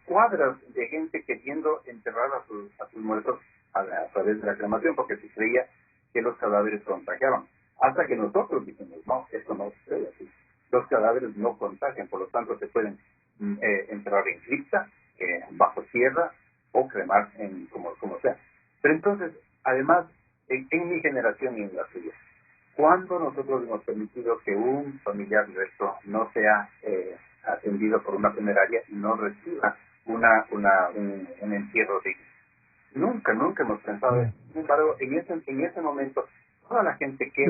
cuadras de gente queriendo enterrar a sus muertos a través de la cremación, porque se creía que los cadáveres contagiaban. Hasta que nosotros dijimos, no, esto no sucede así. Los cadáveres no contagian, por lo tanto se pueden enterrar en cripta, bajo tierra o cremar como sea. Pero entonces, además, en mi generación y en la suya, ¿cuándo nosotros hemos permitido que un familiar nuestro no sea atendido por una funeraria y no reciba un entierro digno? Nunca hemos pensado eso. Sin embargo, en ese momento, toda la gente que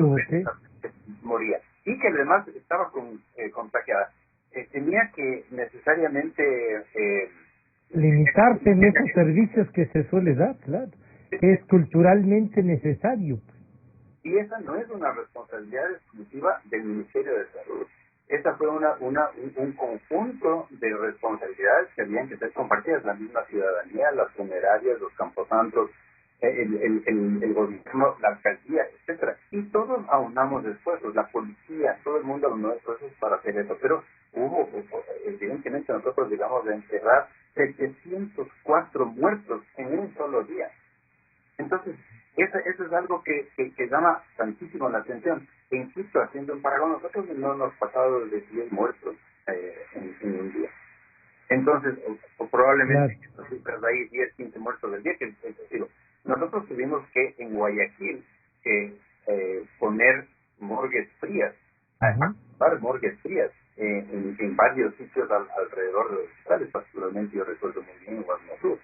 moría y que además estaba contagiada tenía que necesariamente limitarse en esos servicios que se suele dar, claro. que es culturalmente necesario. Y esa no es una responsabilidad exclusiva del Ministerio de Salud. Esa fue un conjunto de responsabilidades que habían que ser compartidas, la misma ciudadanía, las funerarias, los camposantos, el gobierno, la alcaldía, etcétera. Y todos aunamos esfuerzos, la policía, todo el mundo aunó esfuerzos para hacer eso. Pero hubo, evidentemente, nosotros llegamos a enterrar 704 muertos en un solo día. Entonces, eso es algo que llama tantísimo la atención. E insisto, haciendo un paragón, nosotros no hemos pasado de 10 muertos en un día. Entonces, o probablemente ahí 10, 15 muertos del día. Nosotros tuvimos que en Guayaquil poner morgues frías, morgues frías en varios sitios alrededor de los hospitales, particularmente yo recuerdo muy bien en Guayaquil.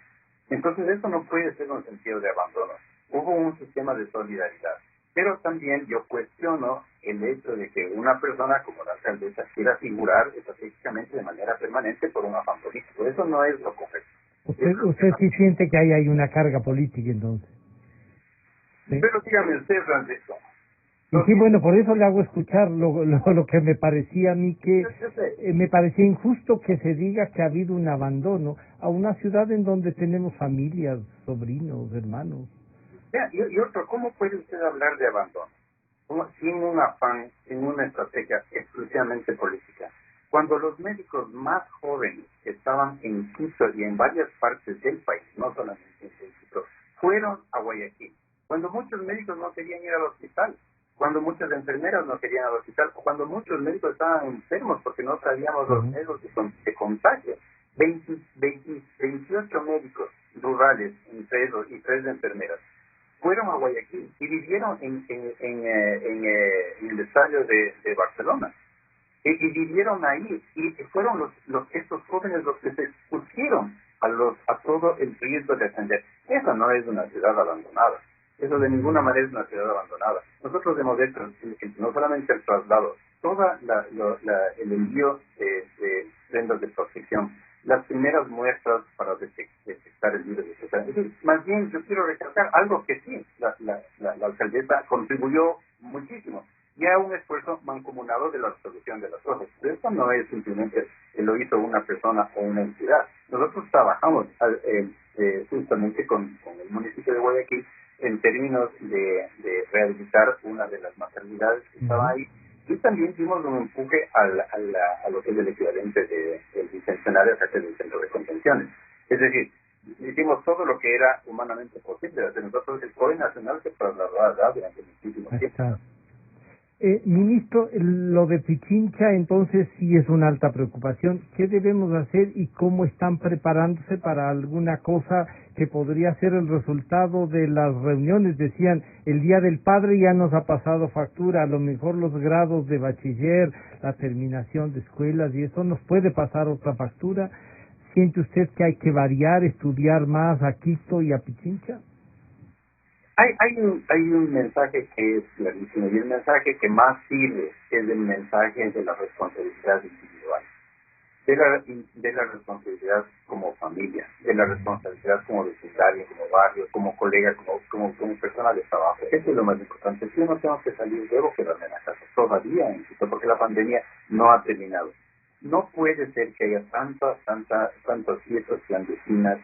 Entonces, eso no puede ser un sentido de abandono. Hubo un sistema de solidaridad. Pero también yo cuestiono el hecho de que una persona como la alcaldesa quiera figurar estratégicamente de manera permanente por un afán político. Eso no es lo correcto. ¿Usted sí siente que hay una carga política entonces? ¿Sí? Pero dígame usted, Francisco. Y sí, bueno, por eso le hago escuchar lo que me parecía a mí que me parecía injusto que se diga que ha habido un abandono a una ciudad en donde tenemos familias, sobrinos, hermanos. Y otro, ¿cómo puede usted hablar de abandono? Sin un afán, sin una estrategia exclusivamente política. Cuando los médicos más jóvenes estaban en Quito y en varias partes del país, no solamente en Quito, fueron a Guayaquil. Cuando muchos médicos no querían ir al hospital, cuando muchas enfermeras no querían ir al hospital, cuando muchos médicos estaban enfermos porque no sabíamos los riesgos de contagio. 28 médicos rurales y 3 enfermeras fueron a Guayaquil y vivieron en el estadio de Barcelona. Y vivieron ahí y fueron estos jóvenes los que se expusieron a todo el riesgo de ascender. Esa no es una ciudad abandonada. Eso de ninguna manera es una ciudad abandonada. Nosotros hemos hecho no solamente el traslado, todo el envío de prendas de protección, las primeras muestras para detectar el virus. Más bien, yo quiero recalcar algo que sí, la alcaldesa contribuyó muchísimo, y a un esfuerzo mancomunado de la solución de las cosas. Pero esto no es simplemente lo hizo una persona o una entidad. Nosotros trabajamos justamente con el municipio de Guayaquil en términos de rehabilitar una de las maternidades que estaba ahí, y también dimos un empuje a lo que es el equivalente del bicentenario acá del centro de convenciones. Es decir, hicimos todo lo que era humanamente posible. Desde nosotros el COE nacional se trasladó allá durante muchísimo tiempo. Ministro, lo de Pichincha entonces sí es una alta preocupación. ¿Qué debemos hacer y cómo están preparándose para alguna cosa que podría ser el resultado de las reuniones? Decían, el Día del Padre ya nos ha pasado factura, a lo mejor los grados de bachiller, la terminación de escuelas, y eso nos puede pasar otra factura. ¿Siente usted que hay que variar, estudiar más a Quito y a Pichincha? Hay un mensaje que es clarísimo, y el mensaje que más sirve es el mensaje de la responsabilidad individual, de la responsabilidad como familia, de la responsabilidad como vecindario, como barrio, como colega, como persona de trabajo. Eso es lo más importante. Si yo no tengo que salir, debo quedarme en la casa todavía, insisto, porque la pandemia no ha terminado. No puede ser que haya tantas fiestas clandestinas,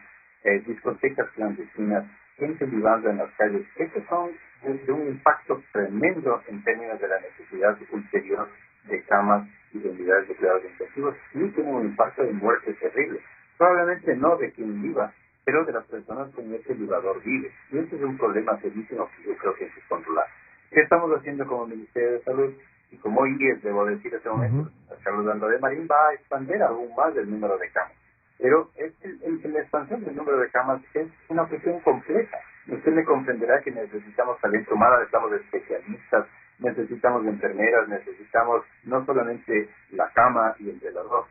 discotecas clandestinas, gente vivando en las calles. Estos son de un impacto tremendo en términos de la necesidad ulterior de camas y de unidades de cuidados intensivos. Sí tiene un impacto de muerte terrible. Probablemente no de quien viva, pero de las personas con ese vivador vive. Y ese es un problema serísimo que yo creo que hay que controlar. ¿Qué estamos haciendo como Ministerio de Salud? Y como IES, debo decir en este momento, Carlos Andrés de Marín va a expandir aún más el número de camas. Pero la expansión del número de camas es una cuestión compleja. Usted me comprenderá que necesitamos talento humano, necesitamos especialistas, necesitamos enfermeras, necesitamos no solamente la cama y el velador,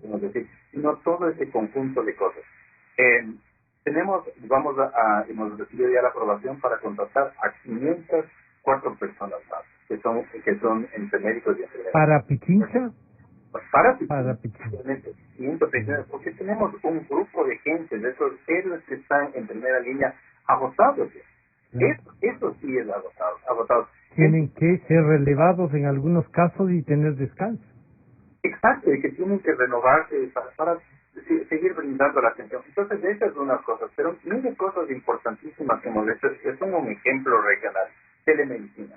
es decir, sino todo ese conjunto de cosas. Hemos recibido ya la aprobación para contratar a 504 personas más, que son entre médicos y enfermeras. ¿Para Pichincha? Para Pichincha, porque tenemos un grupo de gente, de esos héroes que están en primera línea agotados. Claro. Eso sí es agotado. Tienen que ser relevados en algunos casos y tener descanso. Exacto, y que tienen que renovarse para seguir brindando la atención. Entonces, esa es una cosa, pero mire cosas importantísimas que hemos hecho. Es un ejemplo regional. Telemedicina.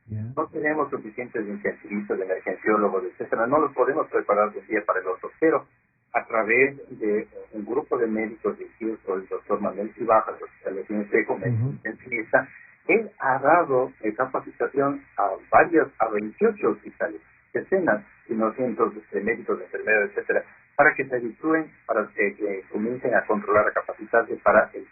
Yeah. No tenemos suficientes intensivistas, emergenciólogos, etcétera. No los podemos preparar de un día para el otro, pero a través de un grupo de médicos dirigidos por el doctor Manuel Cibaja, el Seco, médico intensivista, él ha dado capacitación a 28 hospitales, decenas, si no cientos de médicos, de enfermeros, etcétera, para que se habitúen, para que comiencen a controlar, a capacitarse para el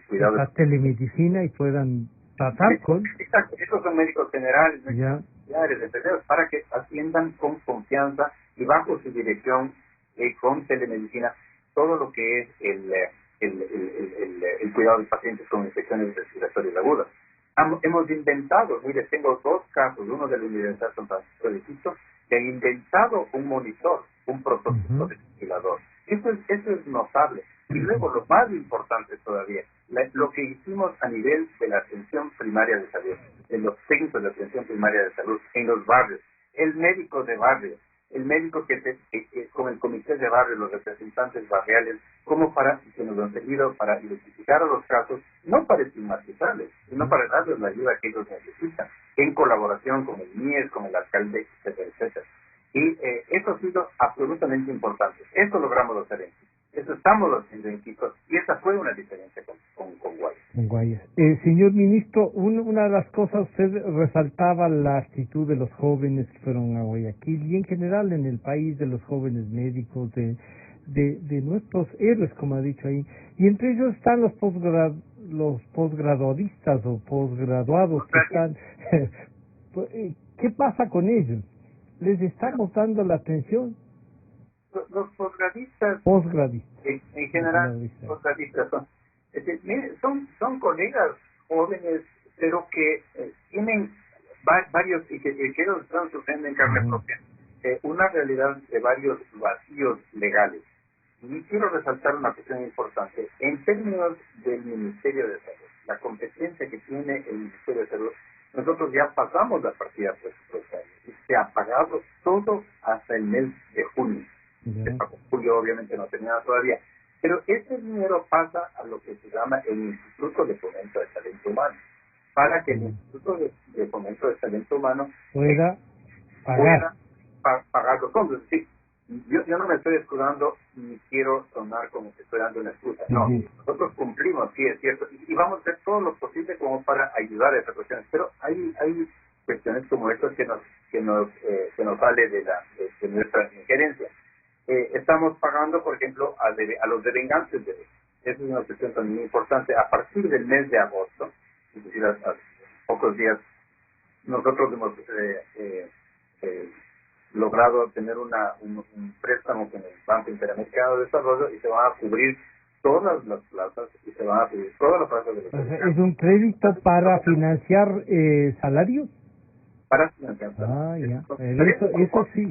cuidado la telemedicina y puedan tratar con... Exacto, estos son médicos generales, Ya. enfermeros, para que atiendan con confianza y bajo su dirección con telemedicina todo lo que es el cuidado de pacientes con infecciones respiratorias agudas. Hemos inventado, mire, tengo 2 casos, uno de la Universidad de San Francisco de Quito, que han inventado un monitor, un prototipo de ventilador. Eso es notable. Y luego, lo más importante todavía, lo que hicimos a nivel de la atención primaria de salud, en los centros de atención primaria de salud, en los barrios, el médico de barrio, el médico que con el comité de barrio, los representantes barriales, como para que nos han servido para identificar a los casos, no para estigmatizarles, sino para darles la ayuda que ellos necesitan, en colaboración con el MIES, con el alcalde, etcétera, etcétera. Y eso ha sido absolutamente importante. Eso logramos hacer en Quito. Eso estamos haciendo en Quito. Y esa fue una diferencia con Guayas. En Guayas. Señor ministro, una de las cosas, usted resaltaba la actitud de los jóvenes que fueron a Guayaquil y en general en el país, de los jóvenes médicos, de nuestros héroes, como ha dicho ahí. Y entre ellos están los posgraduadistas o posgraduados que están... ¿Qué pasa con ellos? ¿Les estamos dando la atención? Los posgradistas, en general, posgradistas son colegas jóvenes, pero que tienen varios, y que ellos están sufriendo en carne propia, una realidad de varios vacíos legales. Y quiero resaltar una cuestión importante. En términos del Ministerio de Salud, la competencia que tiene el Ministerio de Salud, nosotros ya pasamos la partida presupuestaria. Se ha pagado todo hasta el mes de junio. Julio obviamente no tenía nada todavía. Pero ese dinero pasa a lo que se llama el Instituto de Fomento de Talento Humano, para que el Instituto de Fomento de Talento Humano pueda pagar los fondos. Sí, yo no me estoy escudando ni quiero sonar como que estoy dando una excusa. No, nosotros cumplimos, sí, es cierto, y vamos a hacer todo lo posible como para ayudar a esas cuestiones. Pero hay cuestiones como estas que nos sale de nuestra injerencia. Estamos pagando, por ejemplo, a los devengantes de derechos. Esa es una cuestión también importante. A partir del mes de agosto, es decir, a pocos días, nosotros hemos logrado tener un préstamo con el Banco Interamericano de Desarrollo y se van a cubrir todas las plazas y se van a cubrir todas las plazas de los devengantes. ¿Es un crédito para financiar salarios? Para financiar salarios. Eso sí,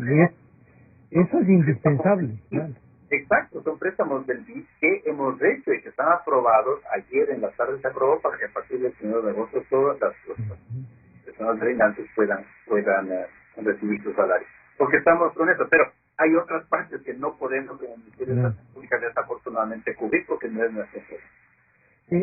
eso es indispensable. Claro. Exacto, son préstamos del BID que hemos hecho y que están aprobados. Ayer en la tarde se aprobó para que a partir del 1 de agosto todas las personas devengantes puedan recibir su salario. Porque estamos con eso, pero hay otras partes que no podemos en el Ministerio de Salud Pública desafortunadamente cubrir porque no es nuestra fe.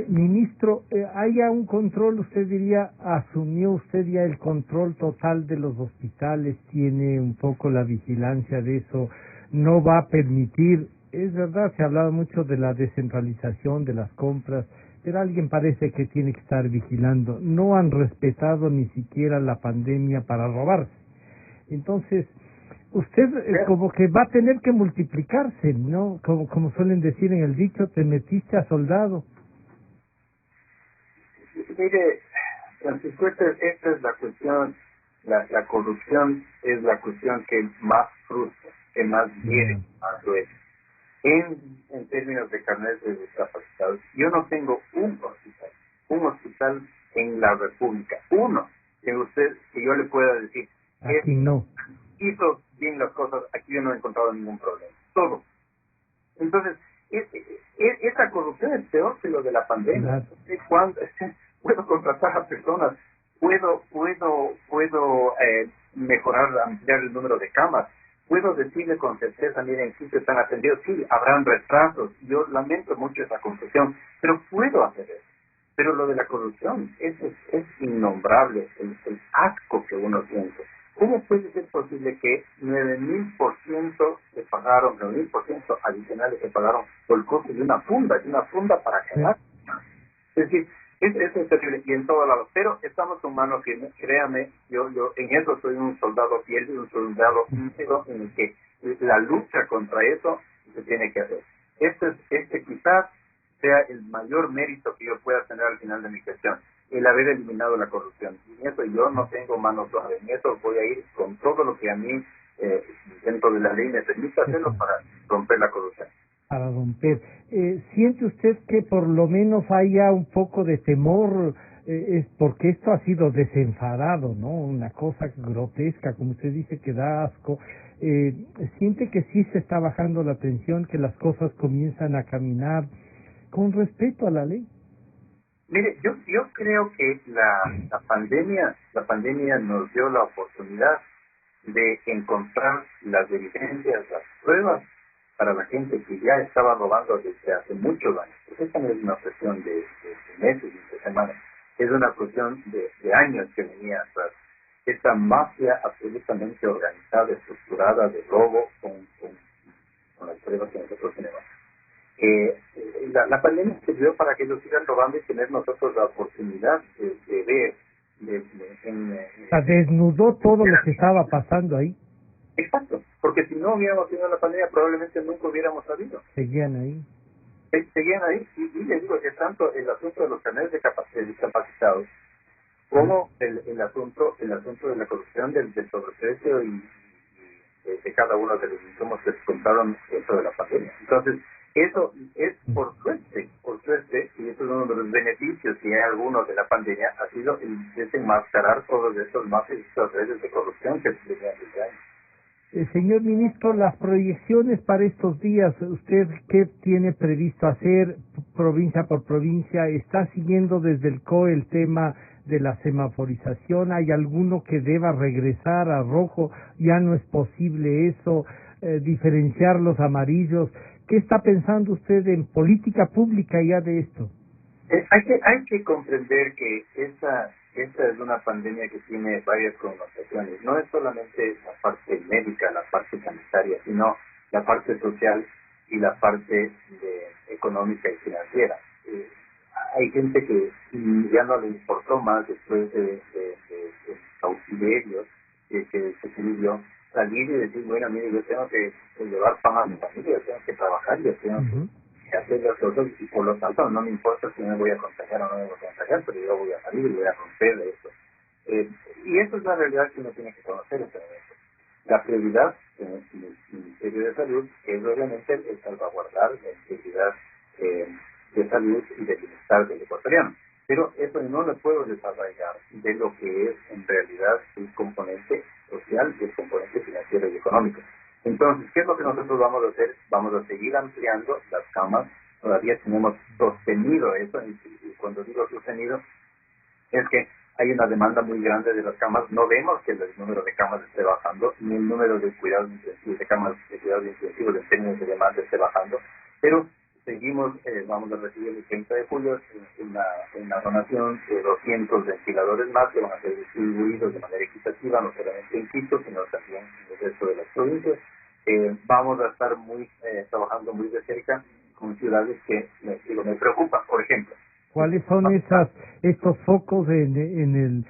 Ministro, ¿hay ya un control, usted diría, asumió usted ya el control total de los hospitales, tiene un poco la vigilancia de eso, no va a permitir, es verdad, se ha hablado mucho de la descentralización de las compras, pero alguien parece que tiene que estar vigilando, no han respetado ni siquiera la pandemia para robarse. Entonces, usted como que va a tener que multiplicarse, ¿no? Como suelen decir en el dicho, te metiste a soldado. Mire, Francisco, esta es la cuestión, la corrupción es la cuestión que más frustra, que más hiere, más duele. En términos de carnet de discapacitados, yo no tengo un hospital en la República, uno que yo le pueda decir, aquí no hizo bien las cosas, aquí yo no he encontrado ningún problema, todo. Entonces, esa corrupción es peor que lo de la pandemia. Cuando puedo contratar a personas, puedo mejorar, ampliar el número de camas, puedo decirle con certeza, miren, sí se están atendidos, sí, habrán retrasos, yo lamento mucho esa confusión, pero puedo hacer eso. Pero lo de la corrupción es innombrable, el asco que uno siente. ¿Cómo puede ser posible que 9.000% se pagaron, 9.000% adicionales se pagaron por el costo de una funda para quedar? Es decir, eso es terrible y en todos lados. Pero estamos con manos firmes, créame, yo en eso soy un soldado fiel y un soldado íntegro en el que la lucha contra eso se tiene que hacer. Este quizás sea el mayor mérito que yo pueda tener al final de mi gestión, el haber eliminado la corrupción. Y en eso yo no tengo manos suaves, en eso voy a ir con todo lo que a mí, dentro de la ley, me permite hacerlo para romper la corrupción. Para romper. ¿Siente usted que por lo menos haya un poco de temor? Es porque esto ha sido desenfadado, ¿no? Una cosa grotesca, como usted dice, que da asco. ¿Siente que sí se está bajando la tensión, que las cosas comienzan a caminar con respeto a la ley? Mire, yo creo que la pandemia nos dio la oportunidad de encontrar las evidencias, las pruebas para la gente que ya estaba robando desde hace muchos años. Porque esta no es una cuestión de meses y de semanas, es una cuestión de años que venía atrás. Esta mafia absolutamente organizada, estructurada de robo con las pruebas que nosotros tenemos. La pandemia sirvió para que ellos sigan robando y tener nosotros la oportunidad de ver. Desnudó todo lo que estaba pasando ahí. Exacto, porque si no hubiéramos tenido la pandemia probablemente nunca hubiéramos sabido. Seguían ahí. Seguían ahí, y les digo que tanto el asunto de los carnets de discapacitados como el asunto de la corrupción, del sobreprecio y de cada uno de los insumos que se compraron dentro de la pandemia. Entonces, eso es por suerte, y eso es uno de los beneficios, si hay algunos de la pandemia, ha sido el desenmascarar todos estos mafias y estas redes de corrupción que se tenían desde años. Señor ministro, las proyecciones para estos días, ¿usted qué tiene previsto hacer provincia por provincia? ¿Está siguiendo desde el COE el tema de la semaforización? ¿Hay alguno que deba regresar a rojo? ¿Ya no es posible eso? ¿Diferenciar los amarillos? ¿Qué está pensando usted en política pública ya de esto? Hay que comprender que esta es una pandemia que tiene varias connotaciones. No es solamente la parte médica, la parte sanitaria, sino la parte social y la parte económica y financiera. Hay gente que ya no le importó más después de cautiverios que se vivió, salir y decir, bueno, mire, yo tengo que llevar pan a mi familia, yo tengo que trabajar, yo tengo que hacer las cosas y por lo tanto no me importa si me voy a contagiar o no me voy a contagiar, pero yo voy a salir y voy a romper esto. Y eso es la realidad que uno tiene que conocer en este momento. La prioridad en el Ministerio de Salud es obviamente el salvaguardar la integridad de salud y de bienestar del ecuatoriano. Pero eso no lo puedo desarrollar de lo que es en realidad el componente social y el componente financiero y económico. Entonces, ¿qué es lo que nosotros vamos a hacer? Vamos a seguir ampliando las camas. Todavía tenemos sostenido eso, y cuando digo sostenido, es que hay una demanda muy grande de las camas. No vemos que el número de camas esté bajando, ni el número de cuidados intensivos, de camas de cuidados intensivos en términos de demanda esté bajando, pero seguimos, vamos a recibir el 30 de julio una donación de 200 ventiladores más que van a ser distribuidos de manera equitativa, no solamente en Quito, sino también en el resto de las provincias. Vamos a estar trabajando muy de cerca con ciudades que me preocupan, por ejemplo. ¿Cuáles son estos focos en el...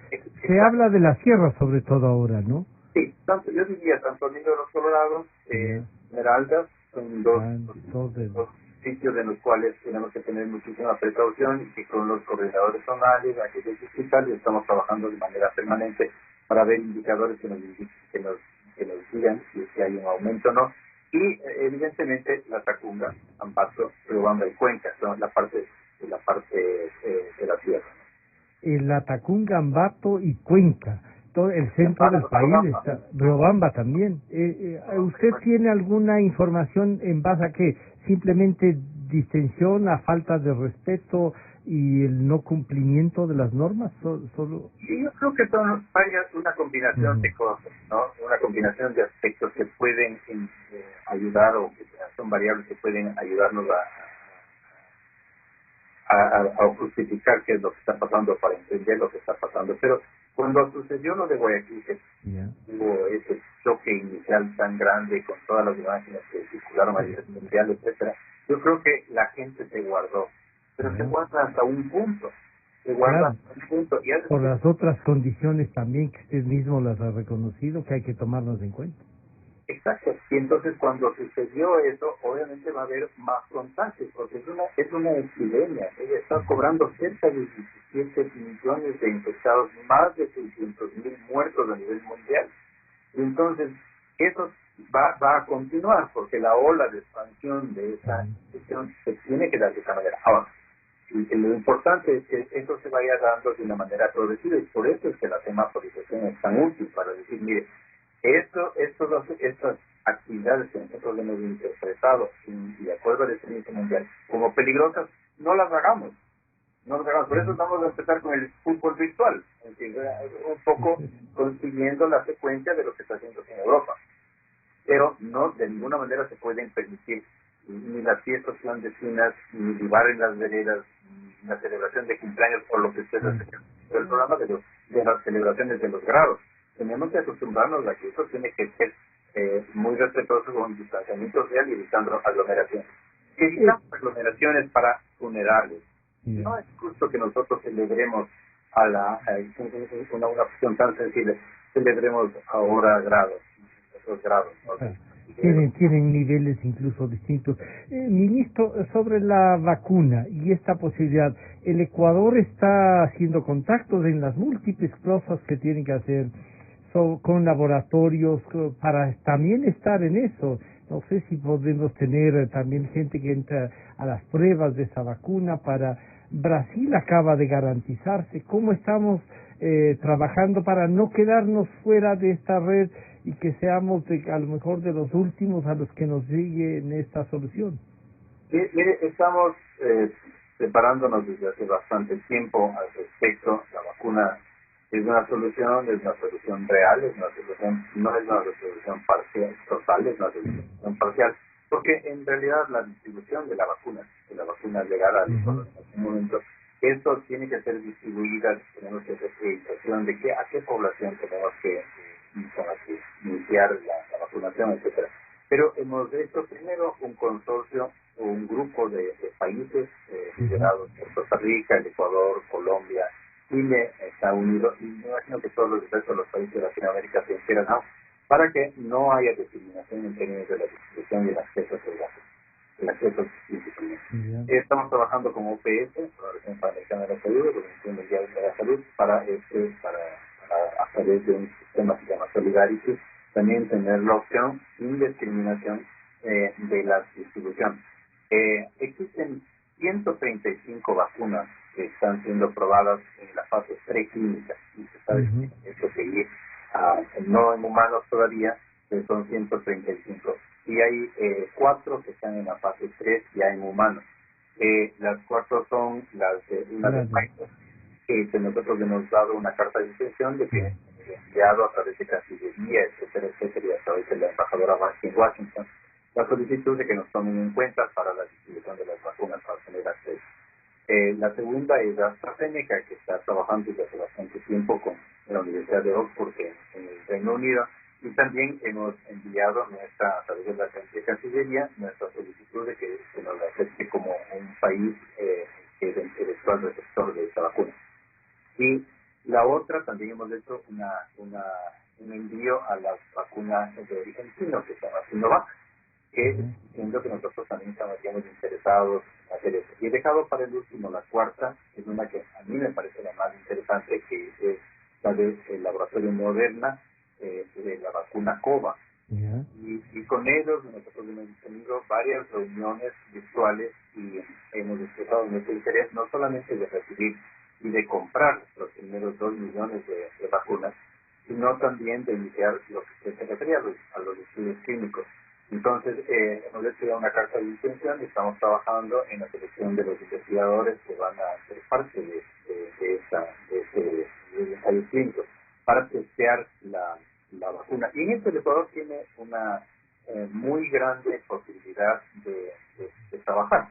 Se habla de la sierra sobre todo ahora, ¿no? Sí, yo diría Santo Domingo de los Colorados, Esmeraldas, son dos sitios en los cuales tenemos que tener muchísima precaución y que con los coordinadores zonales, aquellos hospitales, estamos trabajando de manera permanente para ver indicadores que nos digan si hay un aumento o no. Y evidentemente la Tacunga, Ambato, Riobamba y Cuenca son la parte de la sierra. La Tacunga, Ambato y Cuenca. todo el centro del país está, Riobamba también. ¿Usted tiene alguna información en base a que simplemente distensión, a falta de respeto y el no cumplimiento de las normas? Solo... Sí, yo creo que son una combinación de cosas, ¿no? Una combinación de aspectos que pueden ayudar o que son variables que pueden ayudarnos a justificar qué es lo que está pasando, para entender lo que está pasando. Pero cuando sucedió lo de Guayaquil, que hubo ese choque inicial tan grande con todas las imágenes que circularon a nivel mundial, etcétera, yo creo que la gente se guardó, pero se guarda hasta un punto. Se guarda hasta un punto. Y por las otras condiciones también que usted mismo las ha reconocido, que hay que tomarnos en cuenta. Exacto. Y entonces cuando sucedió eso, obviamente va a haber más contagios, porque es una epidemia. Ella está cobrando cerca de 17 millones de infectados, más de 600,000 muertos a nivel mundial. Y entonces eso va a continuar, porque la ola de expansión de esa infección se tiene que dar de esa manera. Ahora, lo importante es que eso se vaya dando de una manera progresiva, y por eso es que la semaforización es tan útil, para decir, mire, estas actividades que nosotros hemos interpretado y de acuerdo al Estado mundial como peligrosas, no las hagamos. Por eso vamos a empezar con el fútbol virtual, es decir, un poco consiguiendo la secuencia de lo que está haciendo en Europa. Pero no, de ninguna manera se pueden permitir ni las fiestas clandestinas, ni libar en las veredas, ni la celebración de cumpleaños, o lo que ustedes hacen. El programa de las celebraciones de los grados. Tenemos que acostumbrarnos a que eso tiene que ser muy respetuoso con el distanciamiento social y evitando aglomeraciones. Evitamos aglomeraciones para funerales. No es justo que nosotros celebremos una opción tan sensible, celebremos ahora grados, esos grados, ¿no? Tienen niveles incluso distintos. Ministro, sobre la vacuna y esta posibilidad, el Ecuador está haciendo contactos en las múltiples cosas que tienen que hacer con laboratorios para también estar en eso. No sé si podemos tener también gente que entra a las pruebas de esa vacuna. Para Brasil acaba de garantizarse. ¿Cómo estamos trabajando para no quedarnos fuera de esta red y que seamos a lo mejor de los últimos a los que nos sigue en esta solución? Mire, estamos preparándonos desde hace bastante tiempo al respecto. La vacuna es una solución real, no es una solución parcial, total, es una solución parcial, porque en realidad la distribución de la vacuna llegada al momento, esto tiene que ser distribuida, tenemos que hacer priorización de a qué población tenemos que iniciar la vacunación, etcétera. Pero hemos hecho primero un consorcio o un grupo de países liderados por Costa Rica, el Ecuador, Colombia, Chile, Estados Unidos, y me imagino que todos los restos de los países de Latinoamérica se integran para que no haya discriminación en términos de la distribución y el acceso a el acceso disciplinario. Estamos trabajando con OPS, la Organización Panamericana de la Salud, la Organización Mundial de la Salud, para a través de un sistema que se llama Solidarity, también tener la opción sin discriminación de la distribución. Existen 135 vacunas que están siendo probadas en la fase preclínica, y se sabe que esto seguir no en humanos todavía, pero son 135. Y hay 4 que están en la fase 3 ya en humanos. Las 4 son una de Pfizer, que nosotros le hemos dado una carta de intención de que enviado a través de Cancillería, etcétera, y a través de la embajadora en Washington, la solicitud de que nos tomen en cuenta para la distribución de las vacunas para tener acceso. La segunda es AstraZeneca, que está trabajando desde hace bastante tiempo con la Universidad de Oxford en el Reino Unido, y también hemos enviado a través de la Cancillería nuestra solicitud de que se nos acepte como un país que es el eventual receptor de esta vacuna. Y la otra, también hemos hecho un envío a las vacunas de origen chino, que se llama Sinovac, que siendo que nosotros también estamos interesados en hacer eso. Y he dejado para el último la cuarta, que es una que a mí me parece la más interesante, que es la del laboratorio Moderna, de la vacuna COVA. Y con ellos nosotros hemos tenido varias reuniones virtuales y hemos expresado nuestro interés no solamente de recibir y de comprar los primeros 2 millones de vacunas, sino también de iniciar lo que se refería a los estudios clínicos. Entonces, hemos hecho ya una carta de intención y estamos trabajando en la selección de los investigadores que van a ser parte de este ensayo clínico para testear la vacuna. Y en esto el Ecuador tiene una muy grande posibilidad de trabajar.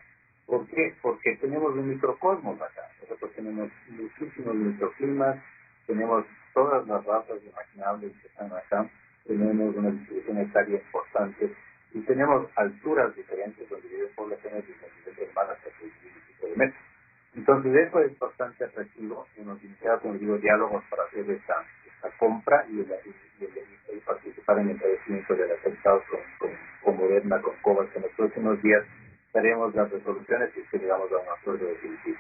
¿Por qué? Porque tenemos un microcosmos acá. Nosotros tenemos muchísimos microclimas, tenemos todas las razas imaginables que están acá, tenemos una distribución etaria importante y tenemos alturas diferentes donde viven poblaciones diferentes más hasta 6.000 metros. Entonces eso es bastante atractivo. Hemos iniciado, como digo, diálogos para hacer esta compra y participar en el padecimiento de las afectados con Moderna, con COVAX. En los próximos días daremos las resoluciones y llegamos a un acuerdo definitivo.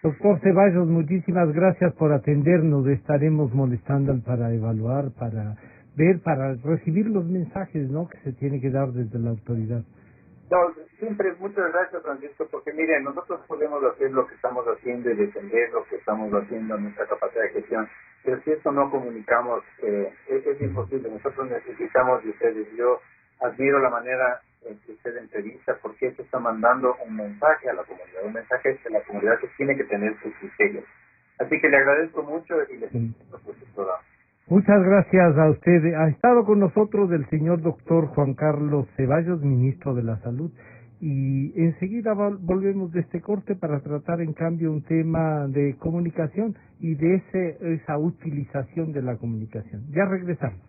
Doctor Ceballos, muchísimas gracias por atendernos. Estaremos molestando para evaluar, para ver, para recibir los mensajes, ¿no?, que se tiene que dar desde la autoridad. No, siempre muchas gracias, Francisco, porque miren, nosotros podemos hacer lo que estamos haciendo y defender lo que estamos haciendo en nuestra capacidad de gestión, pero si esto no comunicamos, es imposible. Nosotros necesitamos de ustedes. Yo admiro la manera en que usted entrevista, porque esto está mandando un mensaje a la comunidad, un mensaje de la comunidad que tiene que tener sus criterios. Así que le agradezco mucho y le felicito por su programa. Muchas gracias a usted. Ha estado con nosotros el señor doctor Juan Carlos Ceballos, ministro de la Salud, y enseguida volvemos de este corte para tratar en cambio un tema de comunicación y de esa utilización de la comunicación. Ya regresamos.